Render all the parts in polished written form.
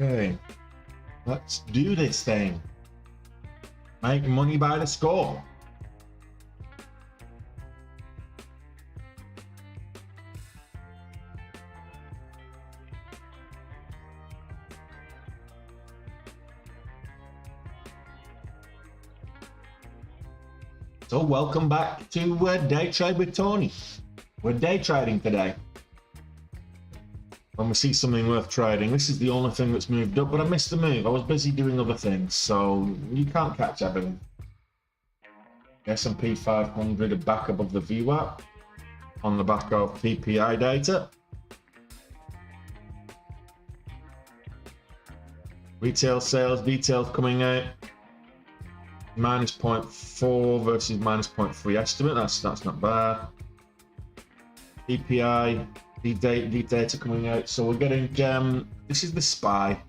Okay, let's do this thing. Make money by the score. So welcome back to Day Trade with Tony. We're day trading today. When we see something worth trading, this is the only thing that's moved up, but I missed the move. I was busy doing other things, so you can't catch everything. S&P 500 are back above the VWAP on the back of PPI data. Retail sales details coming out. Minus 0.4 versus minus 0.3 estimate. That's not bad. PPI. The data coming out, so we're getting this is the SPY.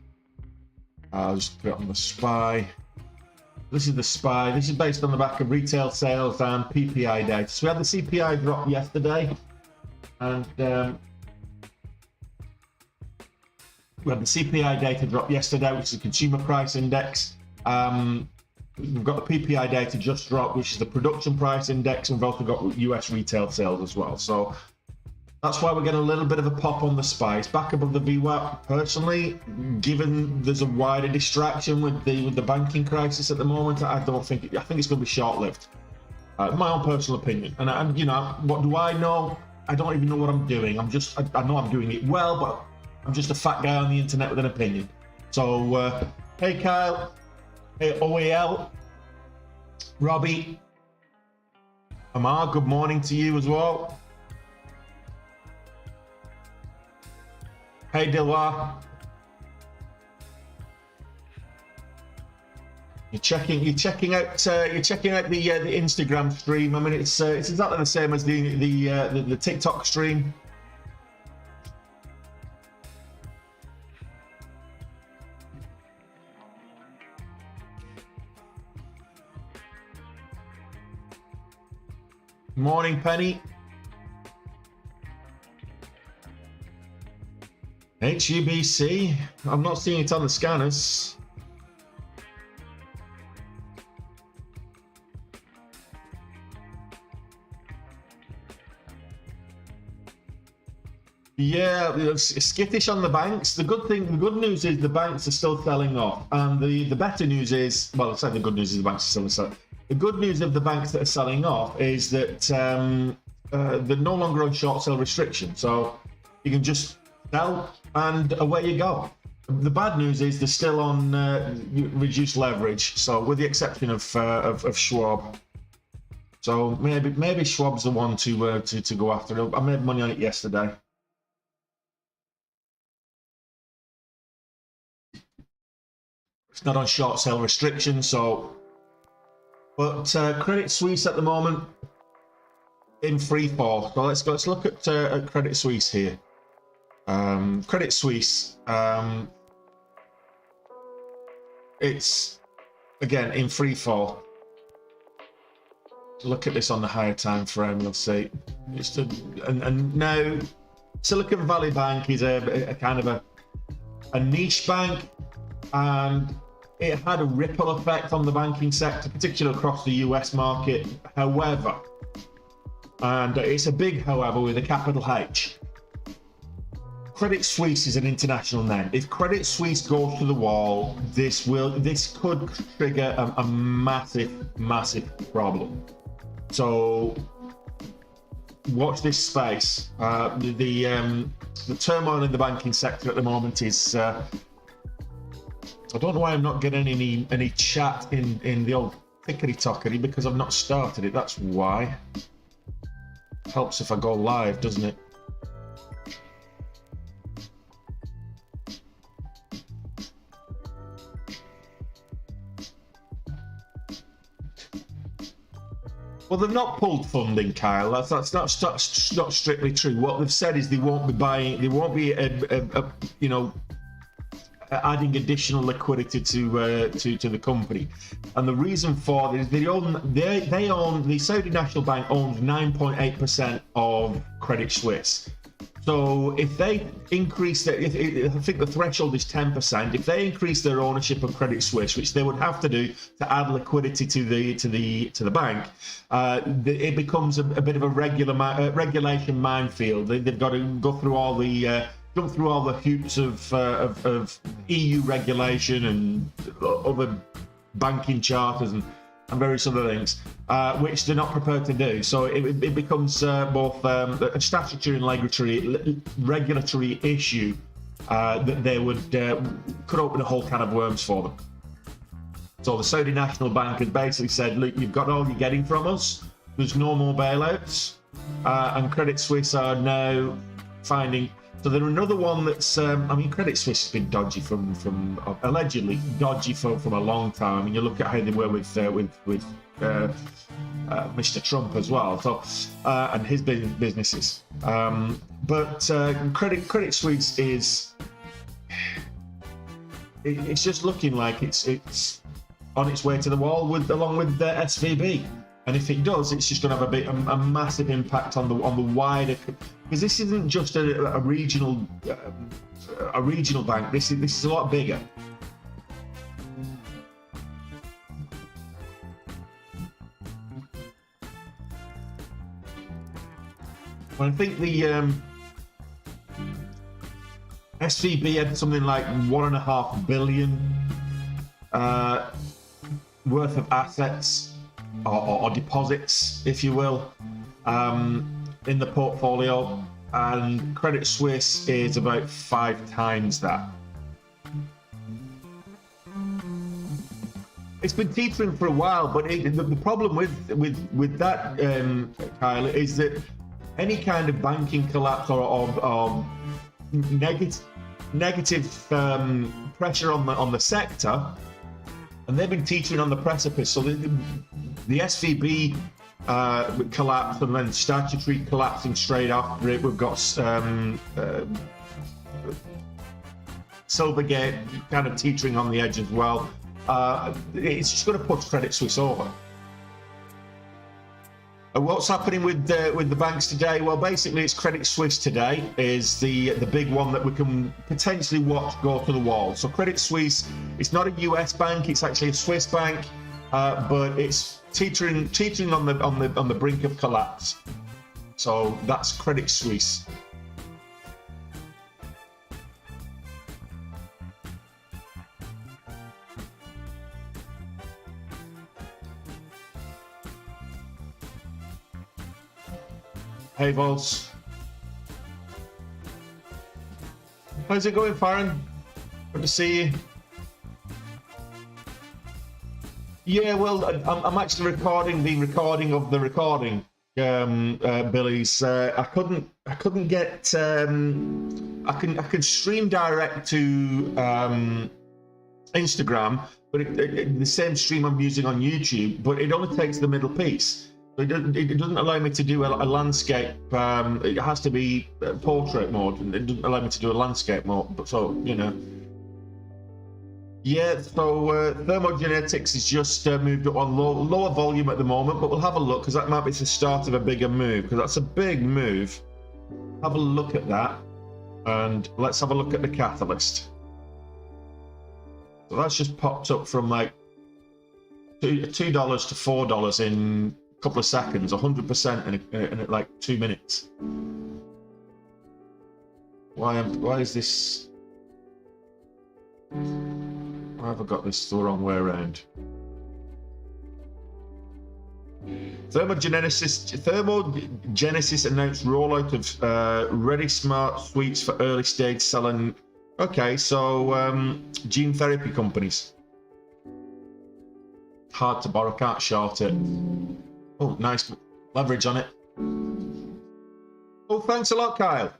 I'll just put it on the SPY. This is the SPY. This is based on the back of retail sales and PPI data. So we had the CPI drop yesterday, and we had the CPI data drop yesterday, which is the consumer price index. We've got the PPI data just dropped, which is the production price index, and we've also got US retail sales as well. So that's why we're getting a little bit of a pop on the SPY. It's back above the VWAP. Personally, given there's a wider distraction with the banking crisis at the moment, I think it's going to be short-lived. My own personal opinion. And you know, what do I know? I don't even know what I'm doing. I know I'm doing it well, but I'm just a fat guy on the internet with an opinion. So, hey Kyle, hey OEL, Robbie, Amar, good morning to you as well. Hey Dilwar, you're checking out the Instagram stream. I mean, it's exactly the same as the TikTok stream. Morning, Penny. HUBC, I'm not seeing it on the scanners. Yeah, it's skittish on the banks. The good news is the banks are still selling off, and the better news is, well, I'll say the good news is the banks are still selling. The good news of the banks that are selling off is that they're no longer on short sale restriction, so you can just sell and away you go. The bad news is they're still on reduced leverage, so with the exception of Schwab. So maybe Schwab's the one to go after. I made money on it yesterday. It's not on short sale restriction, so. But Credit Suisse at the moment in free fall. So let's look at Credit Suisse here. Credit Suisse, it's again in free fall. Look at this on the higher time frame. You'll see and now Silicon Valley Bank is a kind of a niche bank, and it had a ripple effect on the banking sector, particularly across the US market. However, and it's a big however with a capital H. Credit Suisse is an international name. If Credit Suisse goes to the wall, this could trigger a massive problem. So watch this space. The turmoil in the banking sector at the moment is. I don't know why I'm not getting any chat in the old tickety-tockety, because I've not started it. That's why. Helps if I go live, doesn't it? Well, they've not pulled funding, Kyle. That's not strictly true. What they've said is they won't be buying. They won't be, adding additional liquidity to the company. And the reason for this, they own the Saudi National Bank owns 9.8% of Credit Suisse. So if they increase I think the threshold is 10%. If they increase their ownership of Credit Suisse, which they would have to do to add liquidity to the bank, it becomes a bit of a regulation minefield. They've got to go through all the jump through all the hoops of EU regulation and other banking charters and various other things, which they're not prepared to do. So it becomes both a statutory and regulatory issue that they could open a whole can of worms for them. So the Saudi National Bank has basically said, look, you've got all you're getting from us. There's no more bailouts. And Credit Suisse are now finding. So there's another one that's, Credit Suisse has been dodgy from allegedly dodgy from a long time. I mean, you look at how they were with Mr. Trump as well, so and his businesses. But Credit Suisse is, it's just looking like it's on its way to the wall along with the SVB. And if it does, it's just going to have a massive impact on the wider, because this isn't just a regional bank. This is a lot bigger. I think the SVB had something like $1.5 billion worth of assets. Or deposits, if you will, in the portfolio, and Credit Suisse is about 5 times that. It's been teetering for a while, but the problem with that, Kyle, is that any kind of banking collapse or negative pressure on the sector. And they've been teetering on the precipice. So the SVB collapsed, and then statutory collapsing straight after it. We've got Silvergate kind of teetering on the edge as well. It's just going to push Credit Suisse over. What's happening with the banks today? Well, basically, it's Credit Suisse today is the big one that we can potentially watch go to the wall. So Credit Suisse, it's not a US bank; it's actually a Swiss bank, but it's teetering on the brink of collapse. So that's Credit Suisse. Hey, Vols. How's it going, Farron? Good to see you. Yeah, well, I'm actually recording the recording of the recording, Billy's. I couldn't get. I can stream direct to Instagram, but the same stream I'm using on YouTube, but it only takes the middle piece. It doesn't allow me to do a landscape. It has to be portrait mode. It doesn't allow me to do a landscape mode. But so you know, yeah. So thermogenetics is just moved up on lower volume at the moment, but we'll have a look because that might be the start of a bigger move. Because that's a big move. Have a look at that, and let's have a look at the catalyst. So that's just popped up from like $2 to $4 in couple of seconds, 100% in like 2 minutes. Why is this? Why have I got this the wrong way around? Thermogenesis announced rollout of Ready Smart Suites for early stage selling. Okay, so gene therapy companies. Hard to borrow, can't short it. Oh, nice leverage on it. Oh, thanks a lot, Kyle.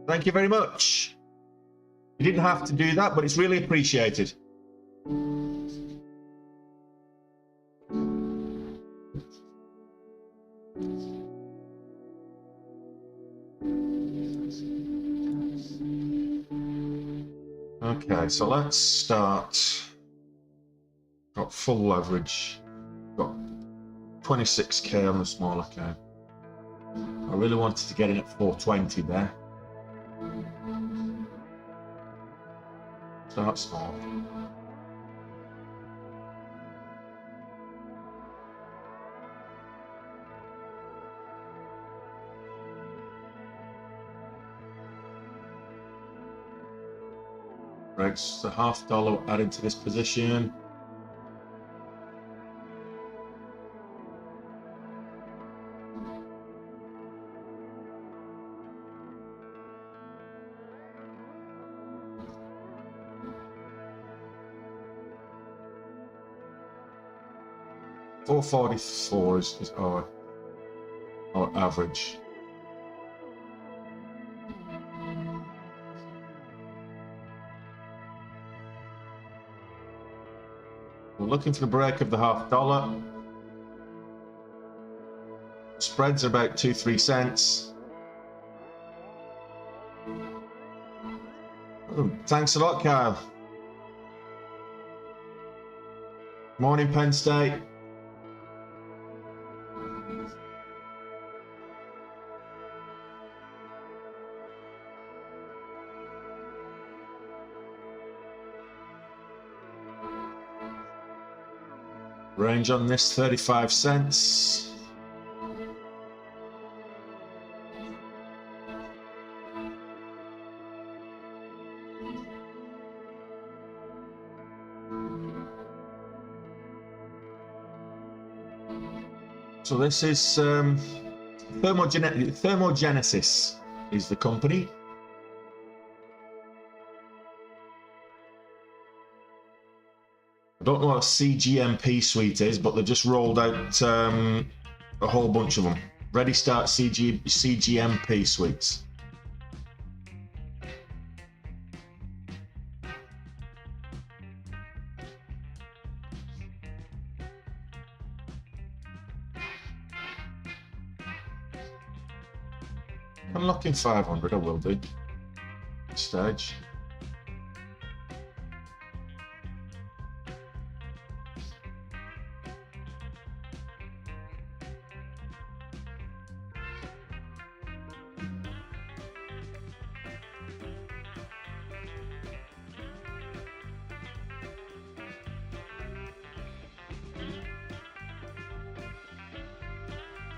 Thank you very much. You didn't have to do that, but it's really appreciated. Okay, so let's start. Got full leverage. Got 26k on the small account. I really wanted to get in at 420 there. Start small. Right, so $half added to this position. $444 is our average. We're looking for the break of the $half. Spreads are about 2-3 cents. Oh, thanks a lot, Kyle. Morning, Penn State. Range on this 35 cents. So this is Thermogenesis is the company. I don't know what a CGMP suite is, but they've just rolled out a whole bunch of them. Ready Start CGMP suites. Unlocking 500, I will do. Stage.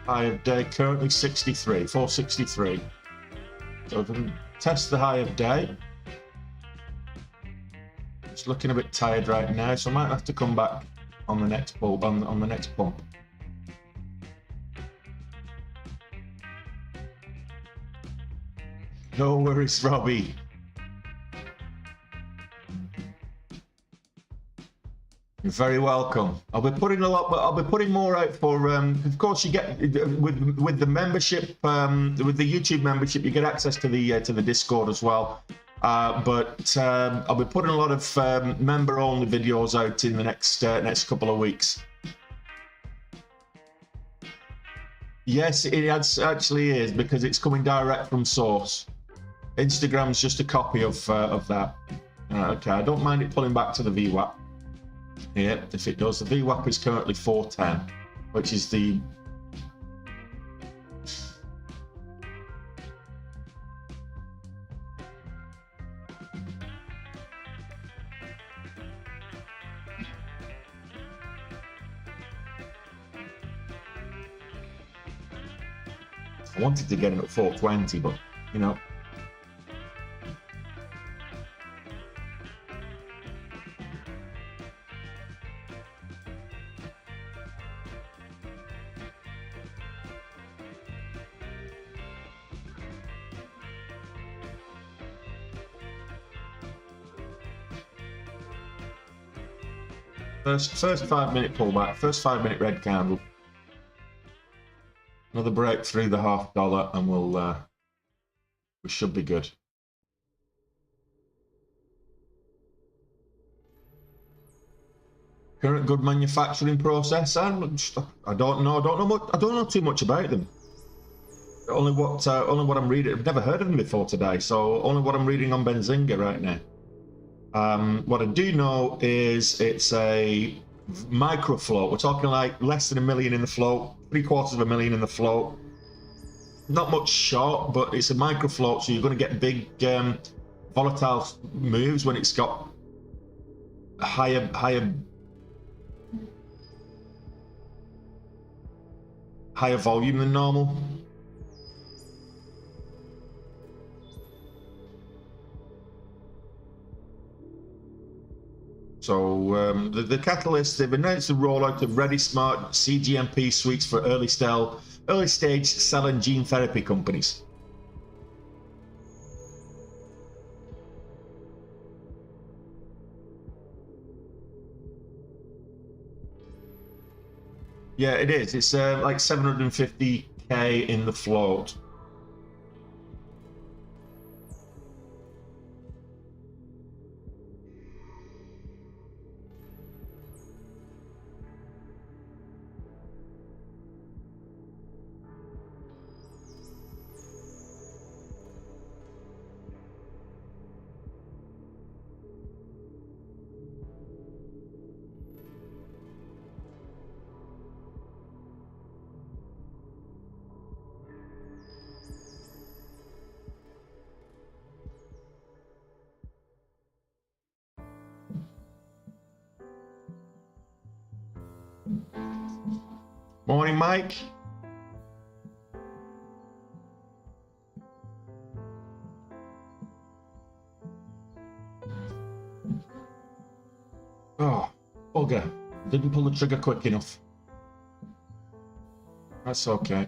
High of day currently 63, 463. So if we can test the high of day. It's looking a bit tired right now, so I might have to come back on the next pump. On the next pump. No worries, Robbie. You're very welcome. I'll be putting a lot, but I'll be putting more out for. Of course, you get with the membership, with the YouTube membership, you get access to the Discord as well. But I'll be putting a lot of member-only videos out in the next couple of weeks. Yes, actually is, because it's coming direct from source. Instagram's just a copy of that. Okay, I don't mind it pulling back to the VWAP. Yeah, if it does. The VWAP is currently 410, which is the... I wanted to get it at 420, but, you know. First 5 minute pullback, first 5 minute red candle. Another break through the $0.50 and we should be good. Current good manufacturing process. I don't know too much about them. Only what I'm reading. I've never heard of them before today, so only what I'm reading on Benzinga right now. What I do know is it's a micro float. We're talking like less than $1 million in the float, $750,000 in the float. Not much short, but it's a micro float, so you're going to get big volatile moves when it's got higher volume than normal. So the catalyst, they've announced the rollout of Ready Smart CGMP suites for early stage cell and gene therapy companies. Yeah, it is. It's like 750K in the float. Morning, Mike. Oh, bugger. Didn't pull the trigger quick enough. That's okay.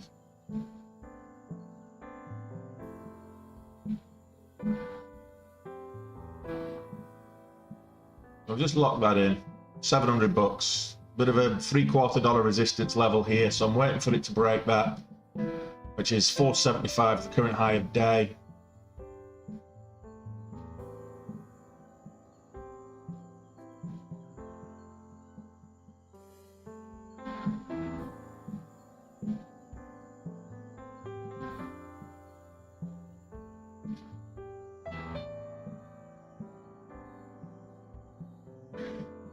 I'll just lock that in. $700. Bit of a $0.75 resistance level here, so I'm waiting for it to break that, which is 475, the current high of day.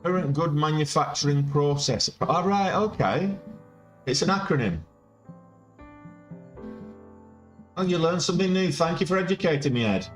Current good manufacturing process. All right, okay. It's an acronym. Oh, you learned something new. Thank you for educating me, Ed.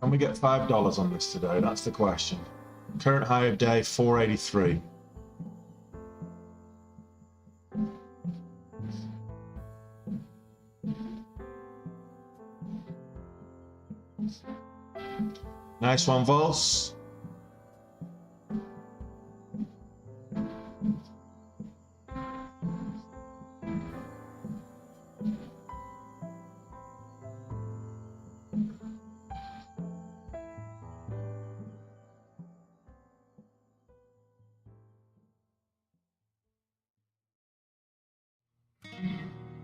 Can we get $5 on this today? That's the question. Current high of day, 483. Nice one, Vols.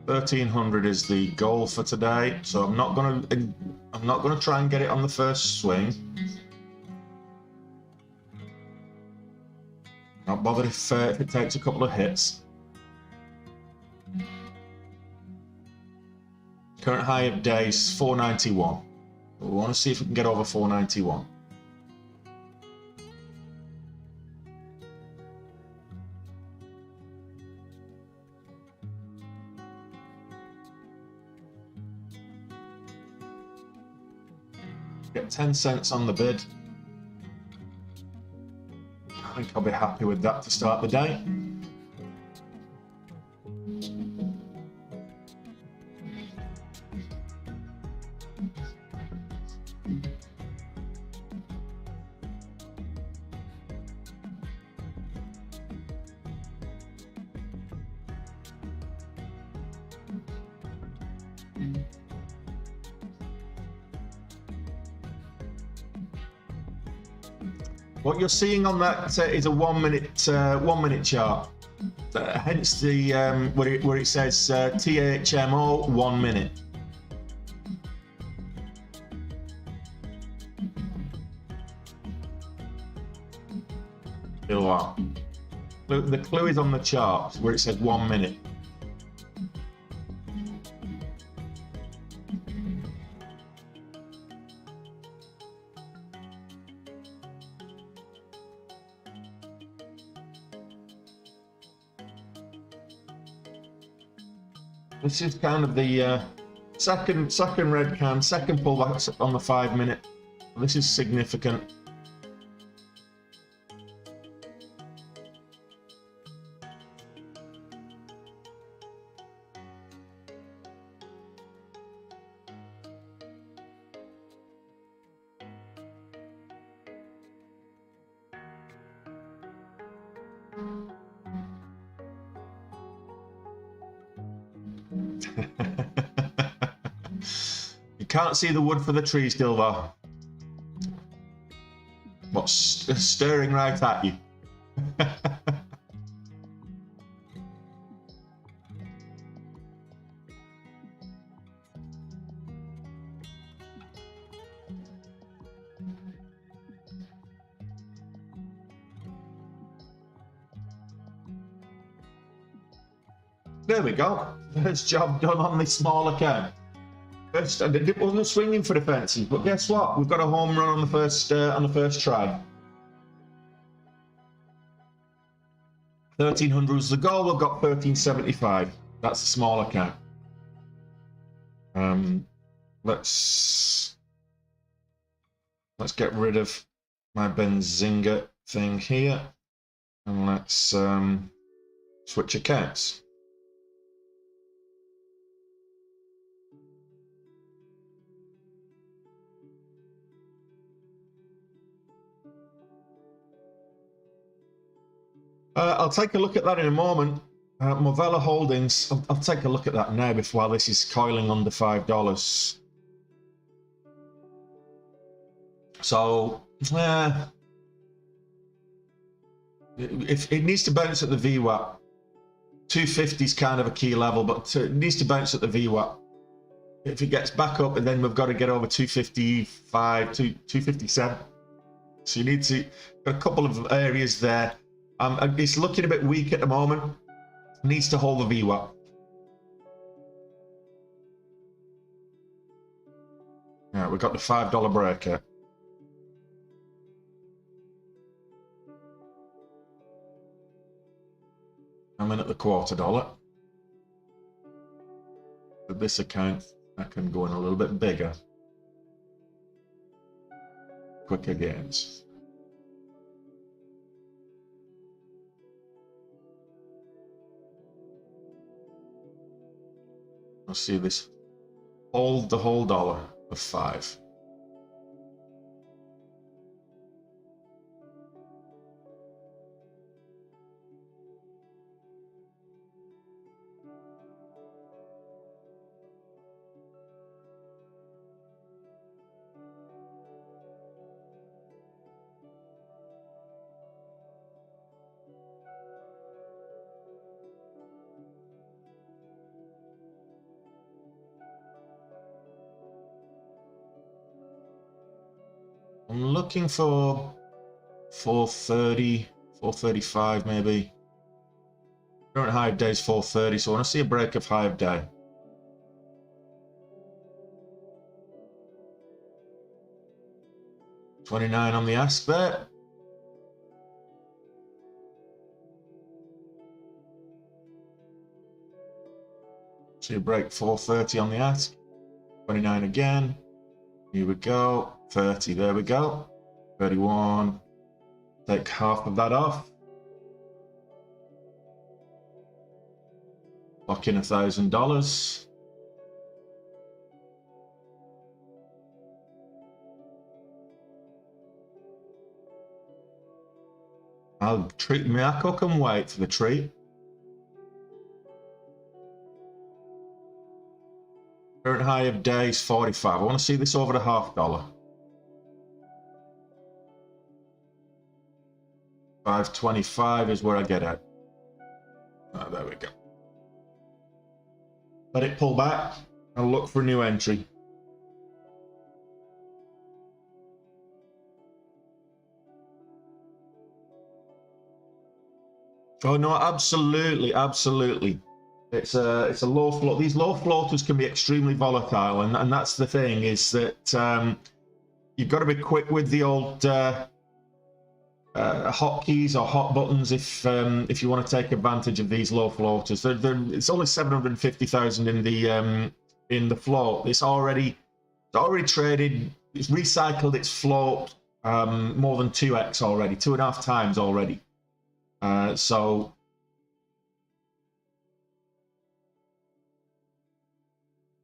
$1,300 is the goal for today, so I'm not gonna try and get it on the first swing. Not bothered if it takes a couple of hits. Current high of day is 491. We want to see if we can get over 491. Get 10 cents on the bid. I think I'll be happy with that to start the day. What you're seeing on that is a 1 minute chart. Hence the where it says THMO 1 minute. The clue is on the chart where it says 1 minute. This is kind of the second red can, second pullback on the 5 minute. This is significant. You can't see the wood for the tree still, though. What's staring right at you? There we go. First job done on the small account. First, and it wasn't swinging for the fences, but guess what? We've got a home run on the first try. 1,300 was the goal. We've got 1,375. That's the small account. Let's get rid of my Benzinga thing here, and let's switch accounts. I'll take a look at that in a moment. Movella Holdings, I'll take a look at that now while this is coiling under $5. So, if it needs to bounce at the VWAP, 250 is kind of a key level, but it needs to bounce at the VWAP. If it gets back up, and then we've got to get over 255, 257. So you need to, got a couple of areas there. It's looking a bit weak at the moment. Needs to hold the VWAP. Yeah, we've got the $5 breaker. I'm in at the $250. With this account, I can go in a little bit bigger. Quicker gains. I'll see this. Hold the whole dollar of 5. I'm looking for 430, 435 maybe. Current high of day is 430, so I want to see a break of high of day. $29 on the ask there. See a break 430 on the ask. 29 again. Here we go. 30, there we go. 31. Take half of that off. Lock in $1,000. I'll treat me. I cook and wait for the treat. Current high of day is 45. I want to see this over the $0.50. 525 is where I get it. Oh, there we go. Let it pull back and look for a new entry. Oh no, absolutely, absolutely. It's a low float. These low floaters can be extremely volatile, and that's the thing, is that you've got to be quick with the old hotkeys or hot buttons if you want to take advantage of these low floaters. It's only 750,000 in the float. It's already traded. It's recycled its float more than 2x already, 2.5 times already. So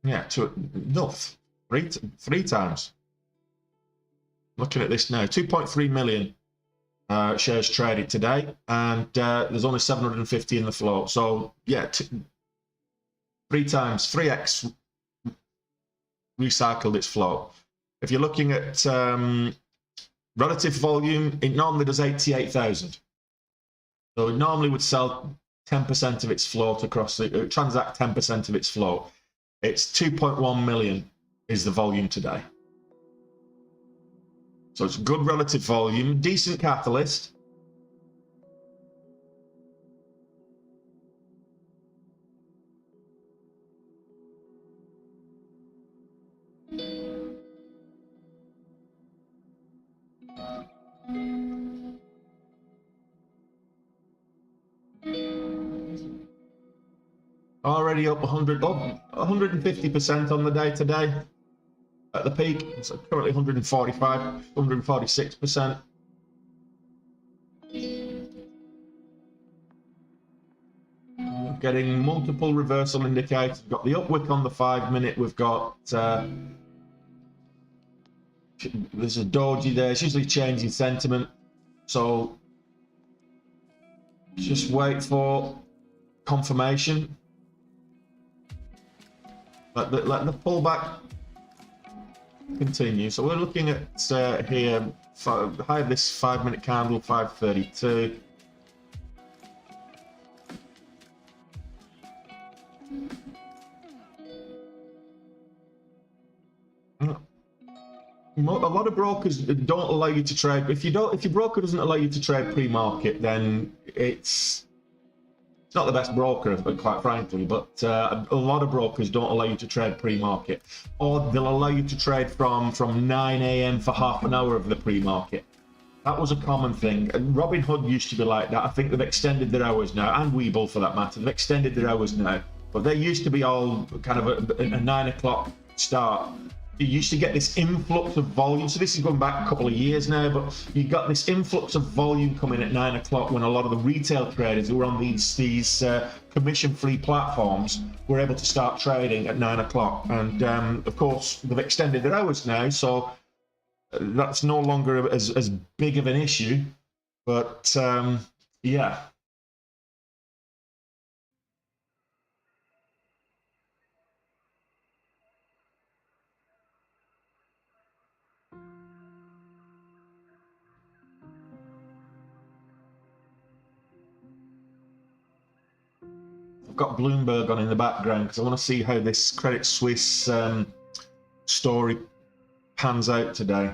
yeah, three times. Looking at this now, 2.3 million shares traded today, and there's only 750 in the float. So yeah, 3x recycled its float. If you're looking at relative volume, it normally does 88,000. So it normally would sell 10% of its float across the transact 10% of its float. It's 2.1 million is the volume today. So it's good relative volume, decent catalyst. Already up 150% on the day today. At the peak, it's currently 145, 146%. Getting multiple reversal indicators. We've got the upwick on the 5-minute. We've got there's a doji there. It's usually changing sentiment. So just wait for confirmation. Let the pullback continue. So we're looking at here, the high of this 5-minute candle, 532. A lot of brokers don't allow you to trade. If your broker doesn't allow you to trade pre-market, then it's not the best broker, quite frankly, but a lot of brokers don't allow you to trade pre-market, or they'll allow you to trade from 9 a.m. for half an hour of the pre-market. That was a common thing. And Robinhood used to be like that. I think they've extended their hours now, and Webull for that matter. They've extended their hours now, but they used to be all kind of a 9 o'clock start. You used to get this influx of volume. So this is going back a couple of years now, but you got this influx of volume coming at 9 o'clock when a lot of the retail traders who were on these commission-free platforms were able to start trading at 9 o'clock. And of course, they've extended their hours now, so that's no longer as big of an issue. But yeah. I've got Bloomberg on in the background because I want to see how this Credit Suisse story pans out today.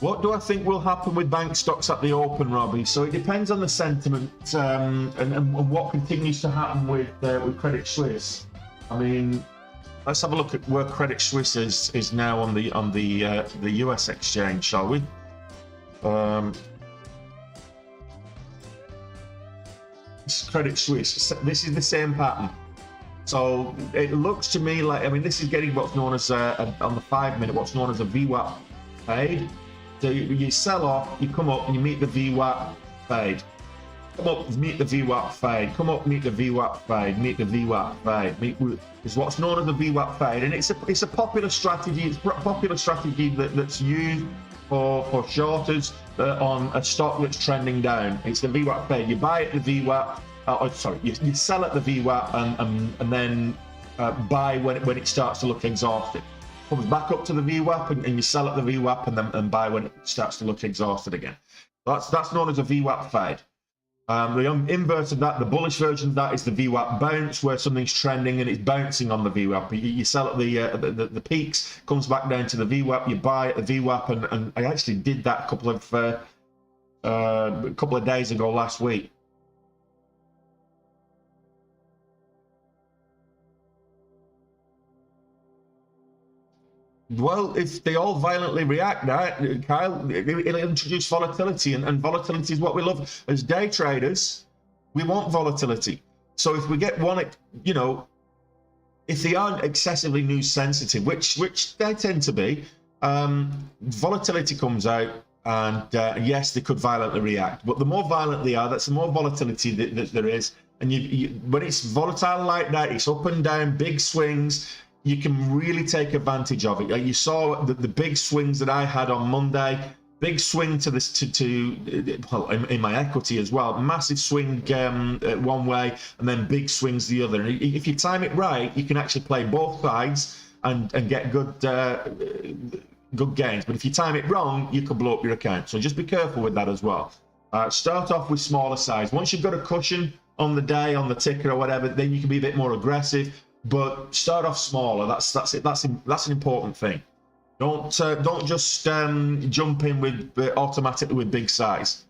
What do I think will happen with bank stocks at the open, Robbie? So it depends on the sentiment and what continues to happen with Credit Suisse. I mean, let's have a look at where Credit Suisse is now on the US exchange, shall we? Credit Suisse. This is the same pattern. So it looks to me like, I mean, this is getting what's known as on the 5 minute, what's known as a VWAP fade. So you sell off, you come up and you meet the VWAP fade. Come up, meet the VWAP fade. Come up, meet the VWAP fade. Meet the VWAP fade. Is what's known as the VWAP fade, and it's a popular strategy. It's a popular strategy that's used for shorters on a stock that's trending down. It's the VWAP fade. You buy at the VWAP. You sell at the VWAP and then buy when it starts to look exhausted. Comes back up to the VWAP and you sell at the VWAP and buy when it starts to look exhausted again. That's known as a VWAP fade. The inverse of that, the bullish version of that, is the VWAP bounce, where something's trending and it's bouncing on the VWAP. You sell at the peaks, comes back down to the VWAP, you buy at the VWAP, and I actually did that a couple of days ago last week. Well, if they all violently react, Kyle, it'll introduce volatility, and volatility is what we love. As day traders, we want volatility. So if we get one, if they aren't excessively news sensitive, which they tend to be, volatility comes out, and yes, they could violently react. But the more violent they are, that's the more volatility that there is. And when it's volatile like that, it's up and down, big swings. You can really take advantage of it. Like you saw the big swings that I had on Monday, big swing to this well, in my equity as well, massive swing one way and then big swings the other. And if you time it right, you can actually play both sides and get good gains. But if you time it wrong, you could blow up your account. So just be careful with that as well. Start off with smaller size. Once you've got a cushion on the day, on the ticker or whatever, then you can be a bit more aggressive. But start off smaller. That's it. That's an important thing. Don't just jump in with automatically with big size.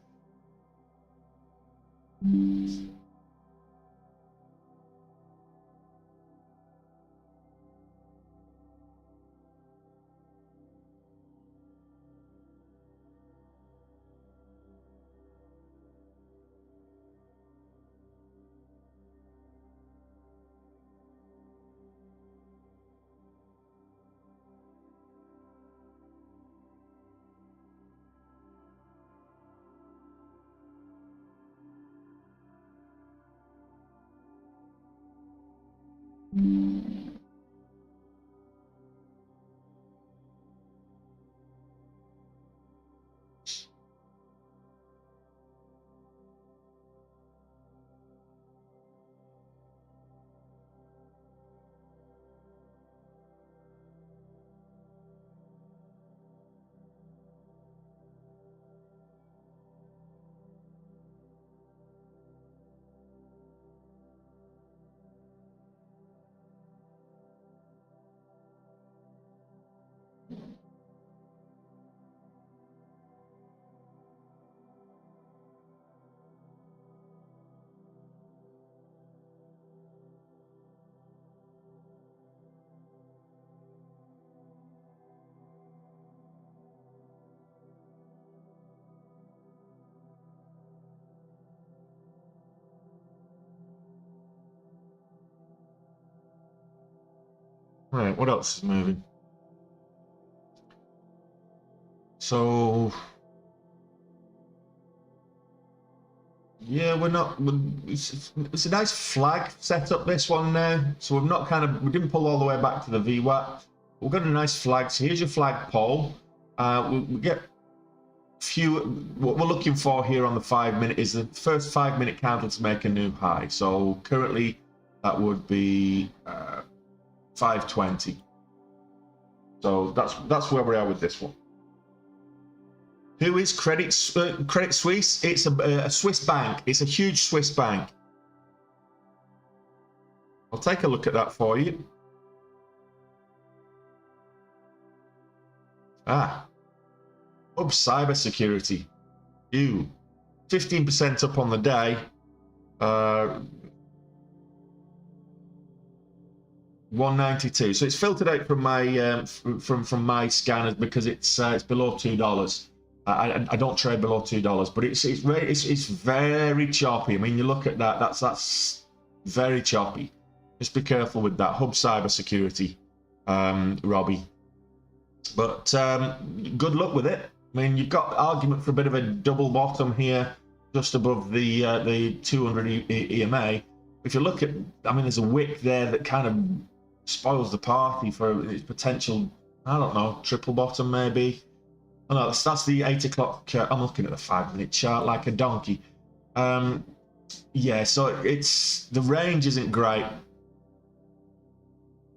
Right, what else is moving? So, yeah, it's a nice flag set up, this one now. So we didn't pull all the way back to the VWAP. We've got a nice flag. So here's your flagpole. We get what we're looking for here on the 5 minute is the first 5 minute candle to make a new high. So currently that would be 520. So that's where we are with this one. Who is Credit Suisse? It's a Swiss bank. It's a huge Swiss bank. I'll take a look at that for you. Hub Cybersecurity. 15% up on the day. 192. So it's filtered out from my from my scanners because it's below $2. I don't trade below $2, but it's very choppy. I mean, you look at that. That's very choppy. Just be careful with that. Hub Cybersecurity, Robbie. But good luck with it. I mean, you've got argument for a bit of a double bottom here, just above the 200 EMA. If you look at, I mean, there's a wick there that kind of spoils the party for its potential, I don't know, triple bottom maybe. Oh no, that's the 8 o'clock. I'm looking at the 5-minute chart like a donkey. Yeah, so the range isn't great.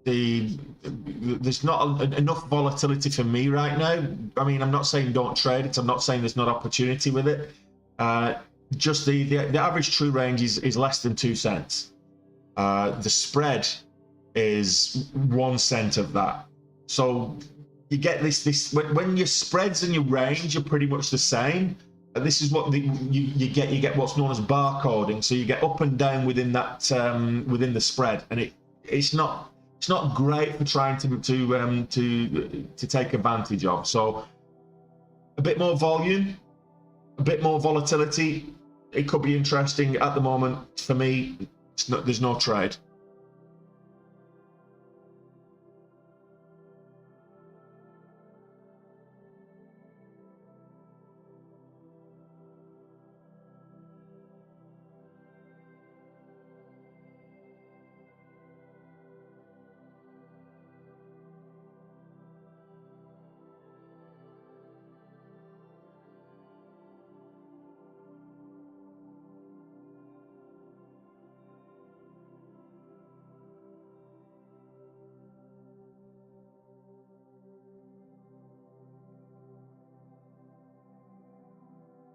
There's not enough volatility for me right now. I mean, I'm not saying don't trade it. I'm not saying there's not opportunity with it. Just the average true range is less than 2 cents. The spread is 1 cent of that. So you get this when your spreads and your range are pretty much the same. This is what you get what's known as barcoding. So you get up and down within that within the spread, and it's not great for trying to take advantage of. So a bit more volume, a bit more volatility. It could be interesting. At the moment, for me, there's no trade.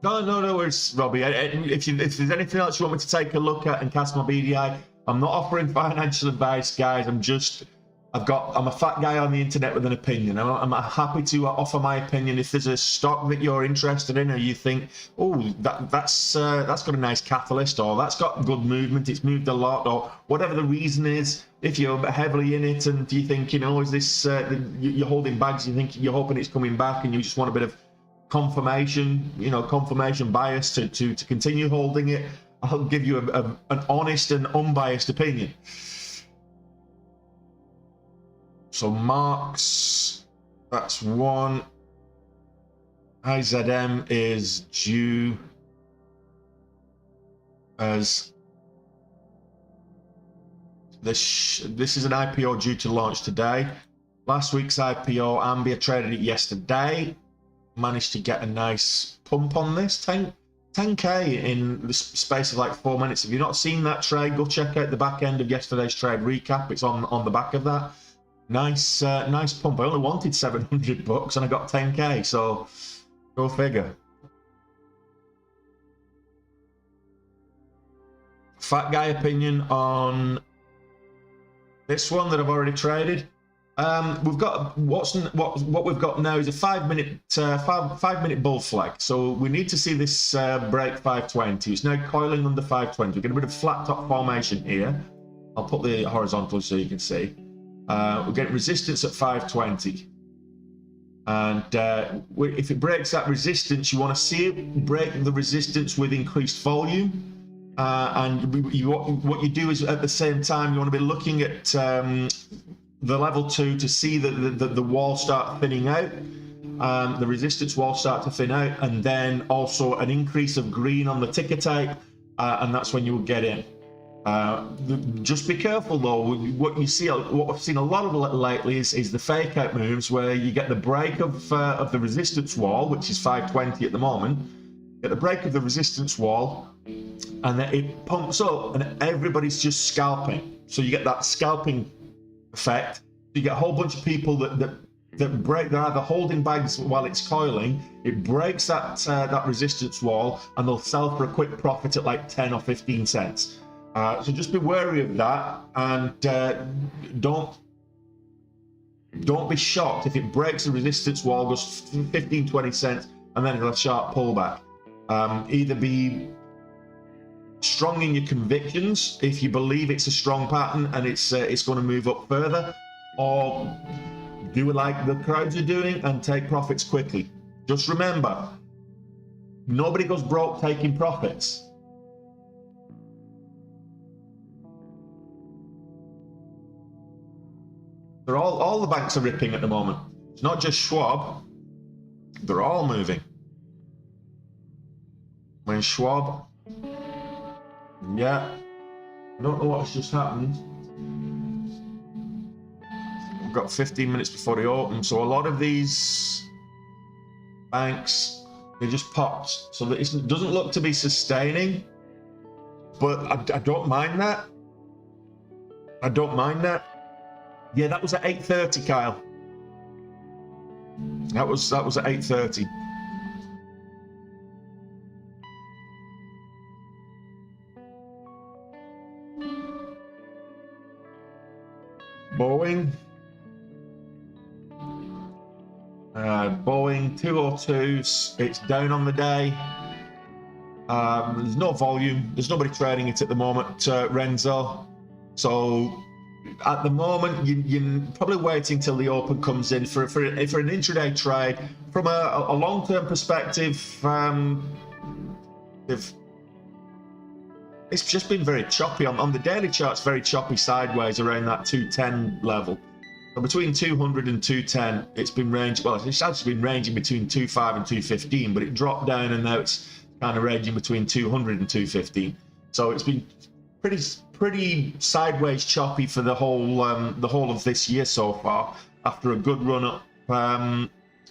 No worries, Robbie. If there's anything else you want me to take a look at and cast my BDI, I'm not offering financial advice, guys. I'm a fat guy on the internet with an opinion. I'm happy to offer my opinion. If there's a stock that you're interested in, or you think, oh, that's got a nice catalyst, or that's got good movement, it's moved a lot, or whatever the reason is. If you're heavily in it and you think, is this you're holding bags, you're hoping it's coming back, and you just want a bit of confirmation bias to continue holding it, I'll give you an honest and unbiased opinion. So Marks, that's one. IZM is due as this is an IPO due to launch today. Last week's IPO, Ambia traded it yesterday. Managed to get a nice pump on this 10k in the space of like 4 minutes. If you've not seen that trade, go check out the back end of yesterday's trade recap. It's on the back of that. Nice pump. I only wanted $700 and I got 10k, so go figure. Fat guy opinion on this one that I've already traded. We've got what we've got now is a 5-minute bull flag. So we need to see this break 520. It's now coiling under 520. We're getting a bit of flat top formation here. I'll put the horizontal so you can see. We'll get resistance at 520. And if it breaks that resistance, you want to see it break the resistance with increased volume. And what you do is at the same time, you want to be looking at the level 2 to see the wall start thinning out, the resistance wall start to thin out, and then also an increase of green on the ticker tape, and that's when you will get in. Just be careful though. What we've seen a lot of lately is the fake out moves where you get the break of the resistance wall, which is 520 at the moment. Get the break of the resistance wall, and then it pumps up, and everybody's just scalping. So you get that scalping effect. You get a whole bunch of people that break. They're either holding bags while it's coiling. It breaks that resistance wall, and they'll sell for a quick profit at like 10 or 15 cents. So just be wary of that, and don't Don't be shocked if it breaks the resistance wall, goes 15, 20 cents, and then a sharp pullback. Either be strong in your convictions if you believe it's a strong pattern and it's going to move up further, or do it like the crowds are doing and take profits quickly. Just remember, nobody goes broke taking profits. They're all the banks are ripping at the moment. It's not just Schwab. They're all moving. When Schwab, yeah, I don't know what's just happened. We've got 15 minutes before they open, so a lot of these banks, they just popped. So that it doesn't look to be sustaining, but I don't mind that. I don't mind that. Yeah, that was at 8:30, Kyle. That was at 8:30. Boeing. Boeing 202s. It's down on the day. There's no volume. There's nobody trading it at the moment, Renzo. So at the moment, you're probably waiting till the open comes in for an intraday trade. From a long-term perspective, it's just been very choppy. On the daily charts, very choppy sideways around that 210 level. So between 200 and 210, it's been ranging. Well, it's actually been ranging between 2.5 and 2.15, but it dropped down and now it's kind of ranging between 200 and 2.15. So it's been pretty sideways choppy for the whole of this year so far, after a good run up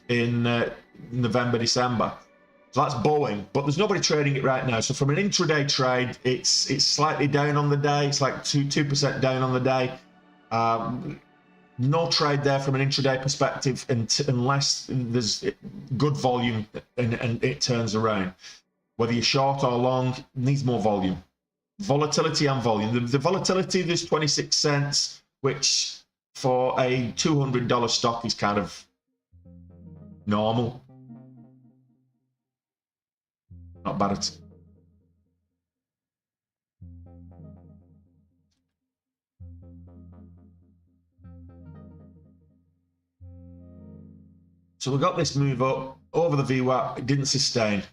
in November, December. So that's Boeing, but there's nobody trading it right now. So from an intraday trade, it's slightly down on the day. It's like 2% down on the day. No trade there from an intraday perspective unless there's good volume and it turns around. Whether you're short or long, it needs more volume. Volatility and volume. The volatility, there's 26 cents, which for a $200 stock is kind of normal. Not bad at all. So we got this move up over the VWAP. It didn't sustain.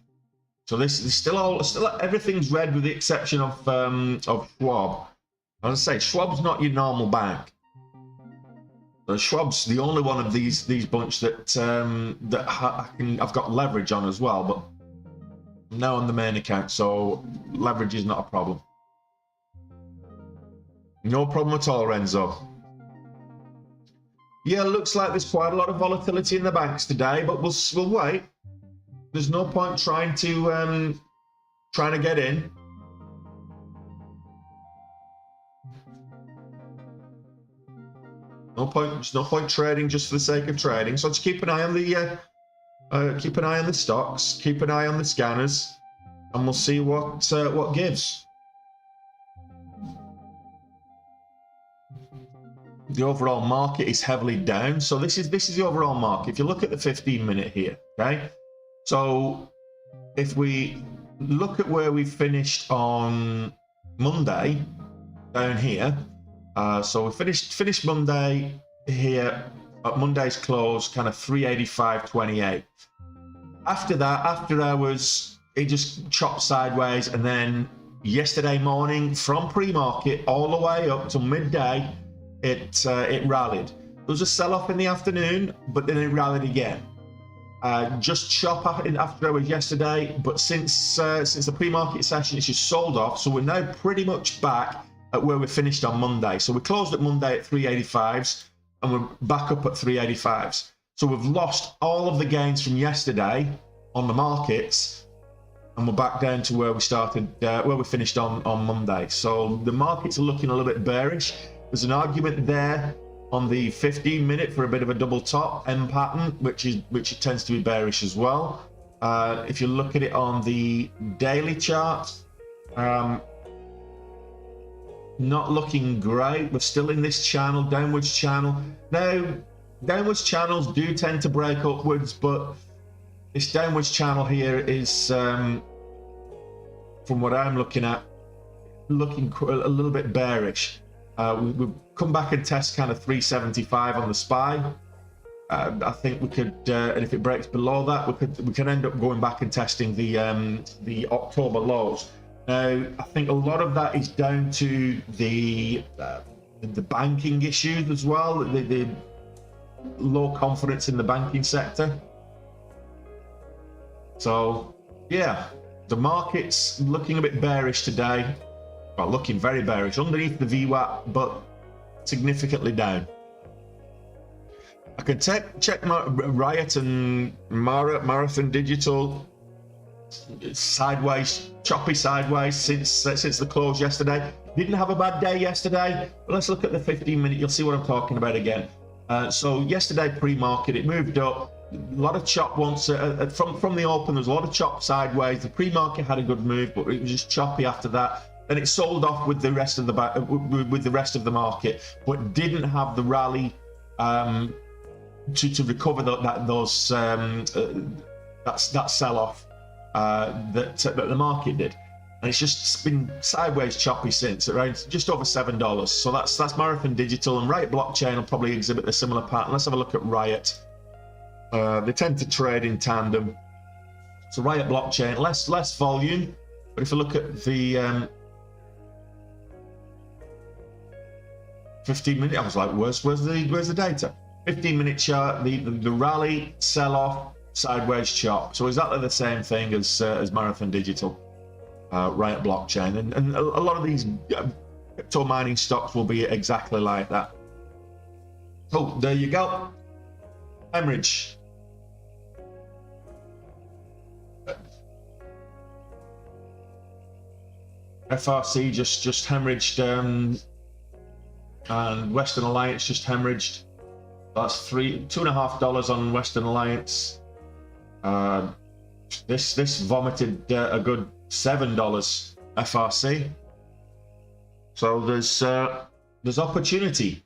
So this is still everything's red with the exception of Schwab. As I say, Schwab's not your normal bank. Schwab's the only one of these bunch that I've got leverage on as well, but now on the main account, so leverage is not a problem. No problem at all, Renzo. Yeah, looks like there's quite a lot of volatility in the banks today, but we'll wait. There's no point trying to get in. There's no point trading just for the sake of trading. So just keep an eye on the stocks, keep an eye on the scanners, and we'll see what gives. The overall market is heavily down, so this is the overall market. If you look at the 15-minute here, okay. So if we look at where we finished on Monday, down here. So we finished Monday here at Monday's close, kind of 385.28. After that, after hours, it just chopped sideways, and then yesterday morning, from pre-market all the way up to midday, it rallied. There was a sell-off in the afternoon, but then it rallied again. Just chop after hours yesterday, but since the pre-market session, it's just sold off. So we're now pretty much back at where we finished on Monday. So we closed at Monday at 385s, and we're back up at 385s. So we've lost all of the gains from yesterday on the markets, and we're back down to where we started, where we finished on Monday. So the markets are looking a little bit bearish. There's an argument there on the 15-minute for a bit of a double top M pattern, which tends to be bearish as well. If you look at it on the daily chart, not looking great. We're still in this channel, downwards channel. Now, downwards channels do tend to break upwards, but this downwards channel here is, from what I'm looking at, looking a little bit bearish. We've come back and test kind of 375 on the SPY. I think we could, and if it breaks below that, we can end up going back and testing the October lows. Now, I think a lot of that is down to the banking issues as well, the low confidence in the banking sector. So, yeah, the market's looking a bit bearish today. Well, looking very bearish underneath the VWAP, but significantly down. I can check my Riot and Marathon Digital. It's sideways, choppy sideways since the close yesterday. Didn't have a bad day yesterday, but let's look at the 15-minute. You'll see what I'm talking about again. So yesterday pre-market, it moved up. A lot of chop once from the open. There was a lot of chop sideways. The pre-market had a good move, but it was just choppy after that. Then it sold off with the rest of the market, but didn't have the rally to recover that sell-off that the market did. And it's just been sideways choppy since, around just over $7. So that's Marathon Digital, and Riot Blockchain will probably exhibit a similar pattern. Let's have a look at Riot. They tend to trade in tandem. So Riot Blockchain, less volume, but if you look at the 15-minute, I was like, where's the data? 15-minute chart, the rally, sell-off, sideways chop. So exactly the same thing as Marathon Digital, Riot Blockchain, and a lot of these crypto mining stocks will be exactly like that. So there you go. Hemorrhage. FRC just hemorrhaged, and Western Alliance just hemorrhaged. That's $2.50 on Western Alliance. This vomited a good $7 FRC. So there's opportunity,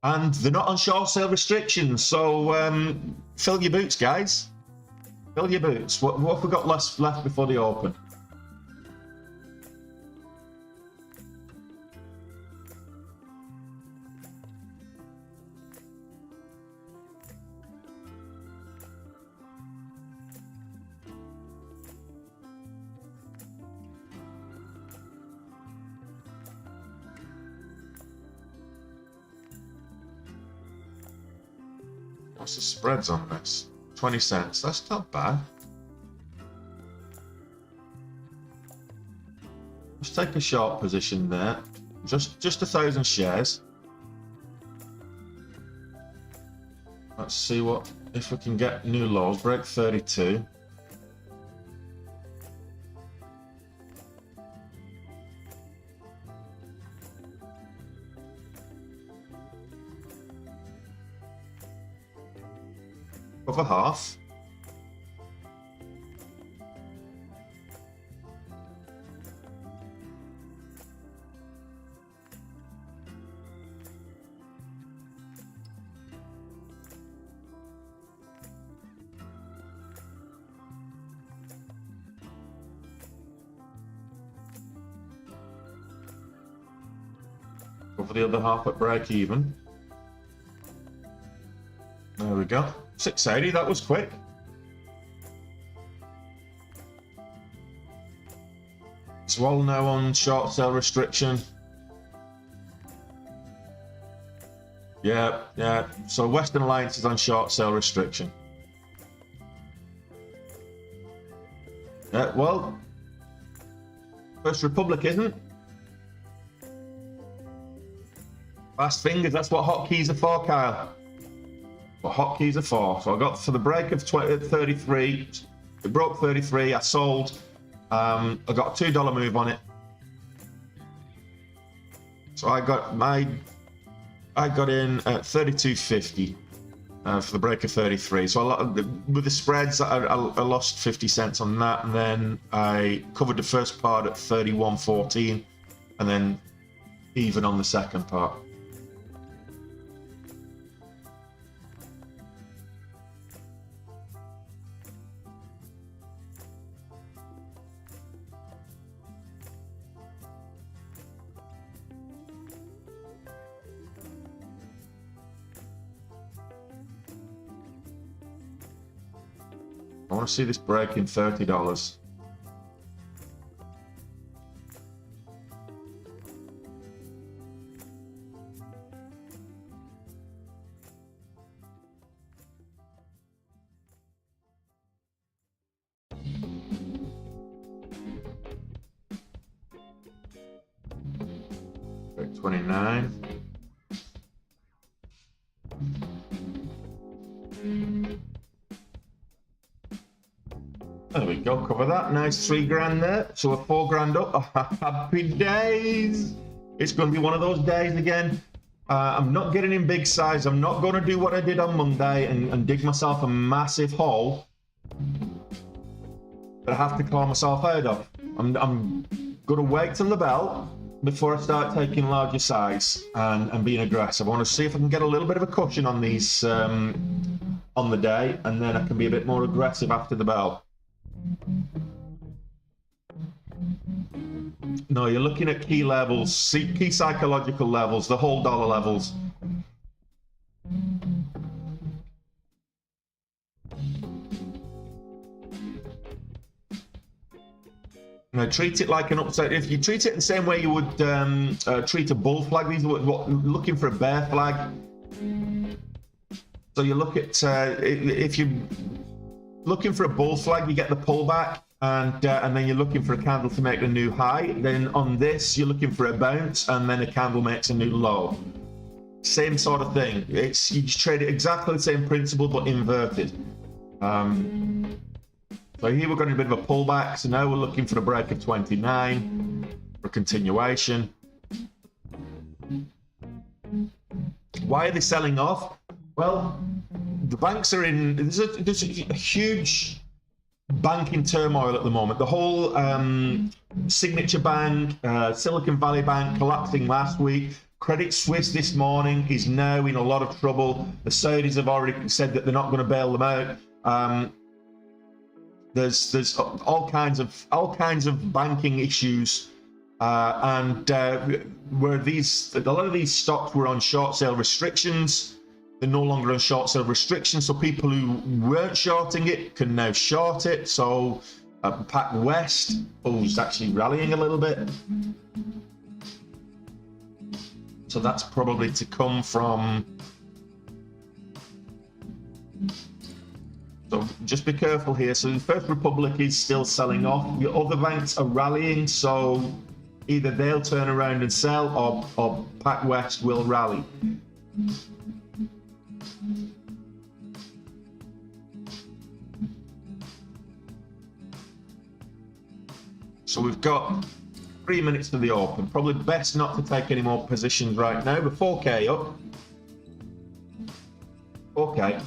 and they're not on short sale restrictions. So fill your boots, guys. Fill your boots. What have we got left before the open? What's the spreads on this? 20 cents. That's not bad. Let's take a short position there. Just 1,000 shares. Let's see if we can get new lows. Break 32. Cover half. Cover the other half at break even. There we go. 680, that was quick. Swallow now on short sale restriction. Yeah. So Western Alliance is on short sale restriction. Well, First Republic isn't. Fast fingers, that's what hotkeys are for, Kyle. What hotkeys are for. So I got for the break of 33. It broke 33. I sold. I got a $2 move on it. So I got in at 32.50 for the break of 33. So with the spreads, I lost 50 cents on that, and then I covered the first part at 31.14, and then even on the second part. I want to see this break in $30. Break 29. There we go, cover that. Nice $3 there. So we're $4 up. Happy days. It's going to be one of those days again. I'm not getting in big size. I'm not going to do what I did on Monday and dig myself a massive hole that I have to claw myself out of. I'm going to wait till the bell before I start taking larger size and being aggressive. I want to see if I can get a little bit of a cushion on these on the day, and then I can be a bit more aggressive after the bell. No, you're looking at key levels, key psychological levels, the whole dollar levels. Now, treat it like an upside. If you treat it the same way you would treat a bull flag, these are looking for a bear flag. So you look at if you're looking for a bull flag, you get the pullback. And then you're looking for a candle to make a new high. Then on this, you're looking for a bounce, and then a candle makes a new low. Same sort of thing. You just trade it exactly the same principle, but inverted. So here we're going to a bit of a pullback. So now we're looking for a break of 29 for continuation. Why are they selling off? Well, the banks are in. There's a huge banking turmoil at the moment. The whole Signature Bank, Silicon Valley Bank collapsing last week. Credit Suisse this morning is now in a lot of trouble. The Saudis have already said that they're not going to bail them out. There's all kinds of banking issues, and where a lot of these stocks were on short sale restrictions. They're no longer on short sale restrictions, so people who weren't shorting it can now short it. So PacWest is actually rallying a little bit. So that's probably to come from. So just be careful here. So the First Republic is still selling off. Your other banks are rallying, so either they'll turn around and sell, or PacWest will rally. So we've got 3 minutes to the open. Probably best not to take any more positions right now. But 4K up. 4K.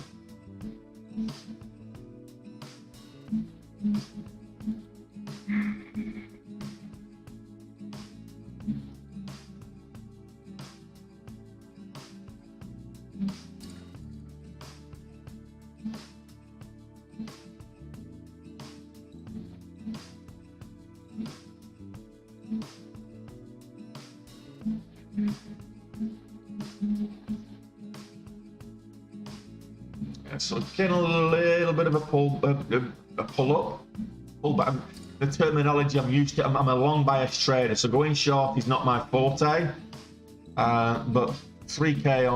So getting a little bit of a pull back. The terminology I'm used to. I'm a long bias trader, so going short is not my forte. But 3K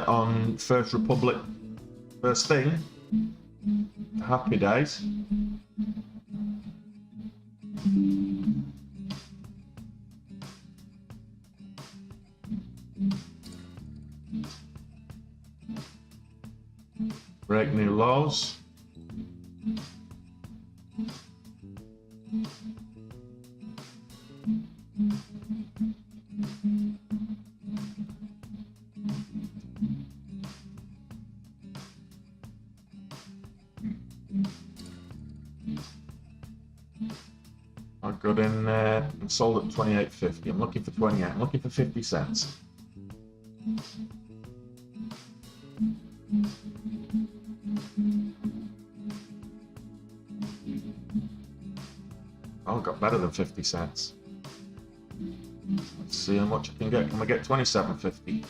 on First Republic first thing. Happy days. Break new lows. I got in there and sold at 28.50. I'm looking for 28. I'm looking for 50 cents. Oh, got better than 50 cents. Let's see how much I can get. Can I get 27.50?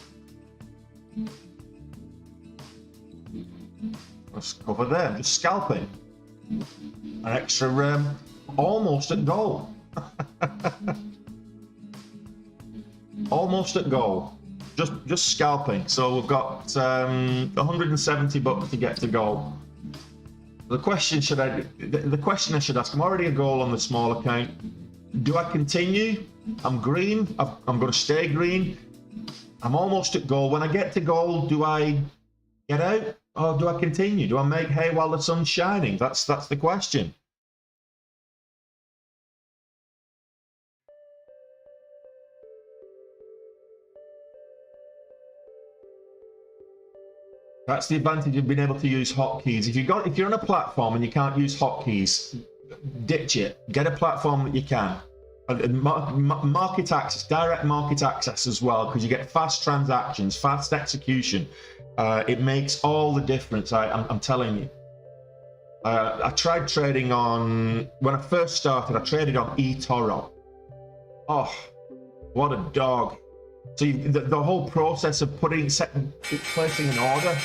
Let's cover there. Just scalping. An extra almost at goal. Almost at goal. Just scalping. So we've got 170 bucks to get to goal. The question I should ask, I'm already a goal on the small account. Do I continue? I'm green. I'm going to stay green. I'm almost at goal. When I get to goal, do I get out or do I continue? Do I make hay while the sun's shining? That's the question. That's the advantage of being able to use hotkeys. If you're on a platform and you can't use hotkeys, ditch it. Get a platform that you can. And market access, direct market access as well, because you get fast transactions, fast execution. It makes all the difference. I'm telling you. I tried trading on when I first started. I traded on eToro. Oh, what a dog! So the whole process of placing an order.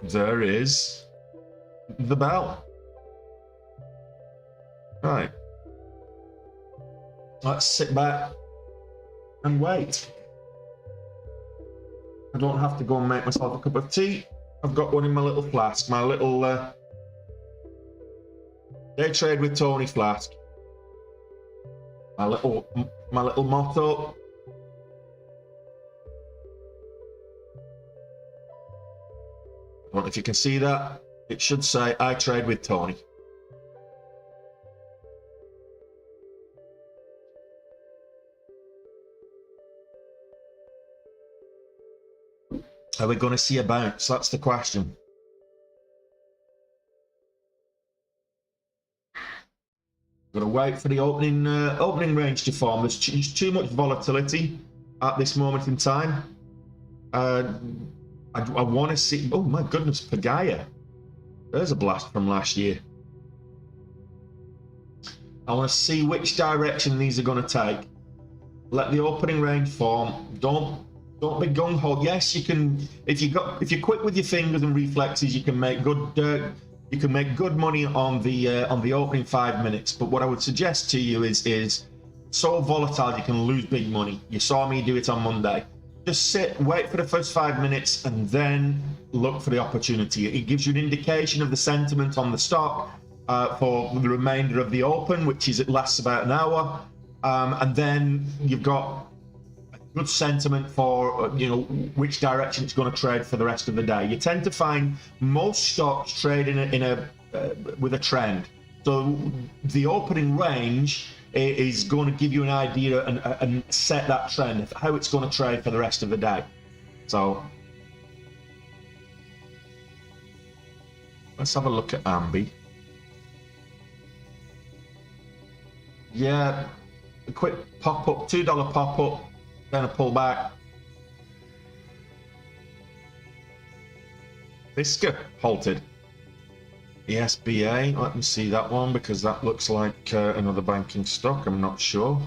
There is the bell. Right. Let's sit back and wait. I don't have to go and make myself a cup of tea. I've got one in my little flask, my little day trade with Tony flask. My little motto. I don't know if you can see that. It should say I trade with Tony. Are we going to see a bounce? That's the question. Got to wait for the opening range to form. There's too much volatility at this moment in time. I want to see. Oh my goodness, Pagaya. There's a blast from last year. I want to see which direction these are going to take. Let the opening range form. Don't be gung ho. Yes, you can. If you're quick with your fingers and reflexes, you can make good. You can make good money on the opening 5 minutes. But what I would suggest to you is so volatile you can lose big money. You saw me do it on Monday. Just sit, wait for the first 5 minutes, and then look for the opportunity. It gives you an indication of the sentiment on the stock for the remainder of the open, which lasts about an hour, and then you've got good sentiment for which direction it's going to trade for the rest of the day. You tend to find most stocks trade with a trend. So the opening range is going to give you an idea and set that trend of how it's going to trade for the rest of the day. So let's have a look at Ambi. Yeah, a quick pop up, $2 pop up. Then a pullback. Fisker halted. ESBA, let me see that one because that looks like another banking stock. I'm not sure.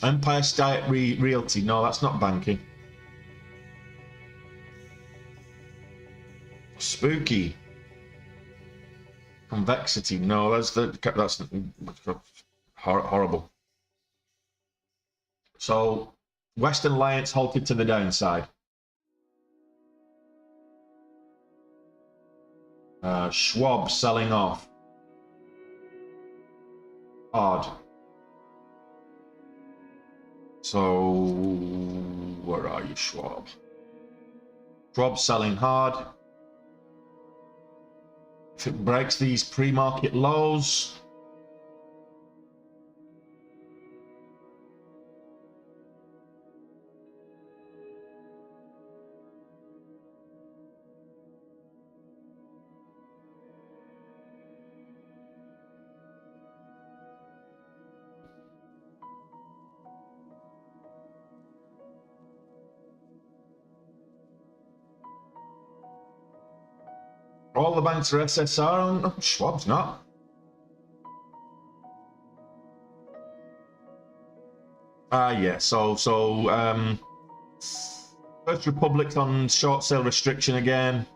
Empire State Realty, no, that's not banking. Spooky. Convexity, no, that's horrible. So, Western Alliance halted to the downside. Schwab selling off. Odd. So, where are you, Schwab? Schwab selling hard. If it breaks these pre-market lows, all the banks are SSR, and Schwab's not. Yeah. First Republic's on short sale restriction again.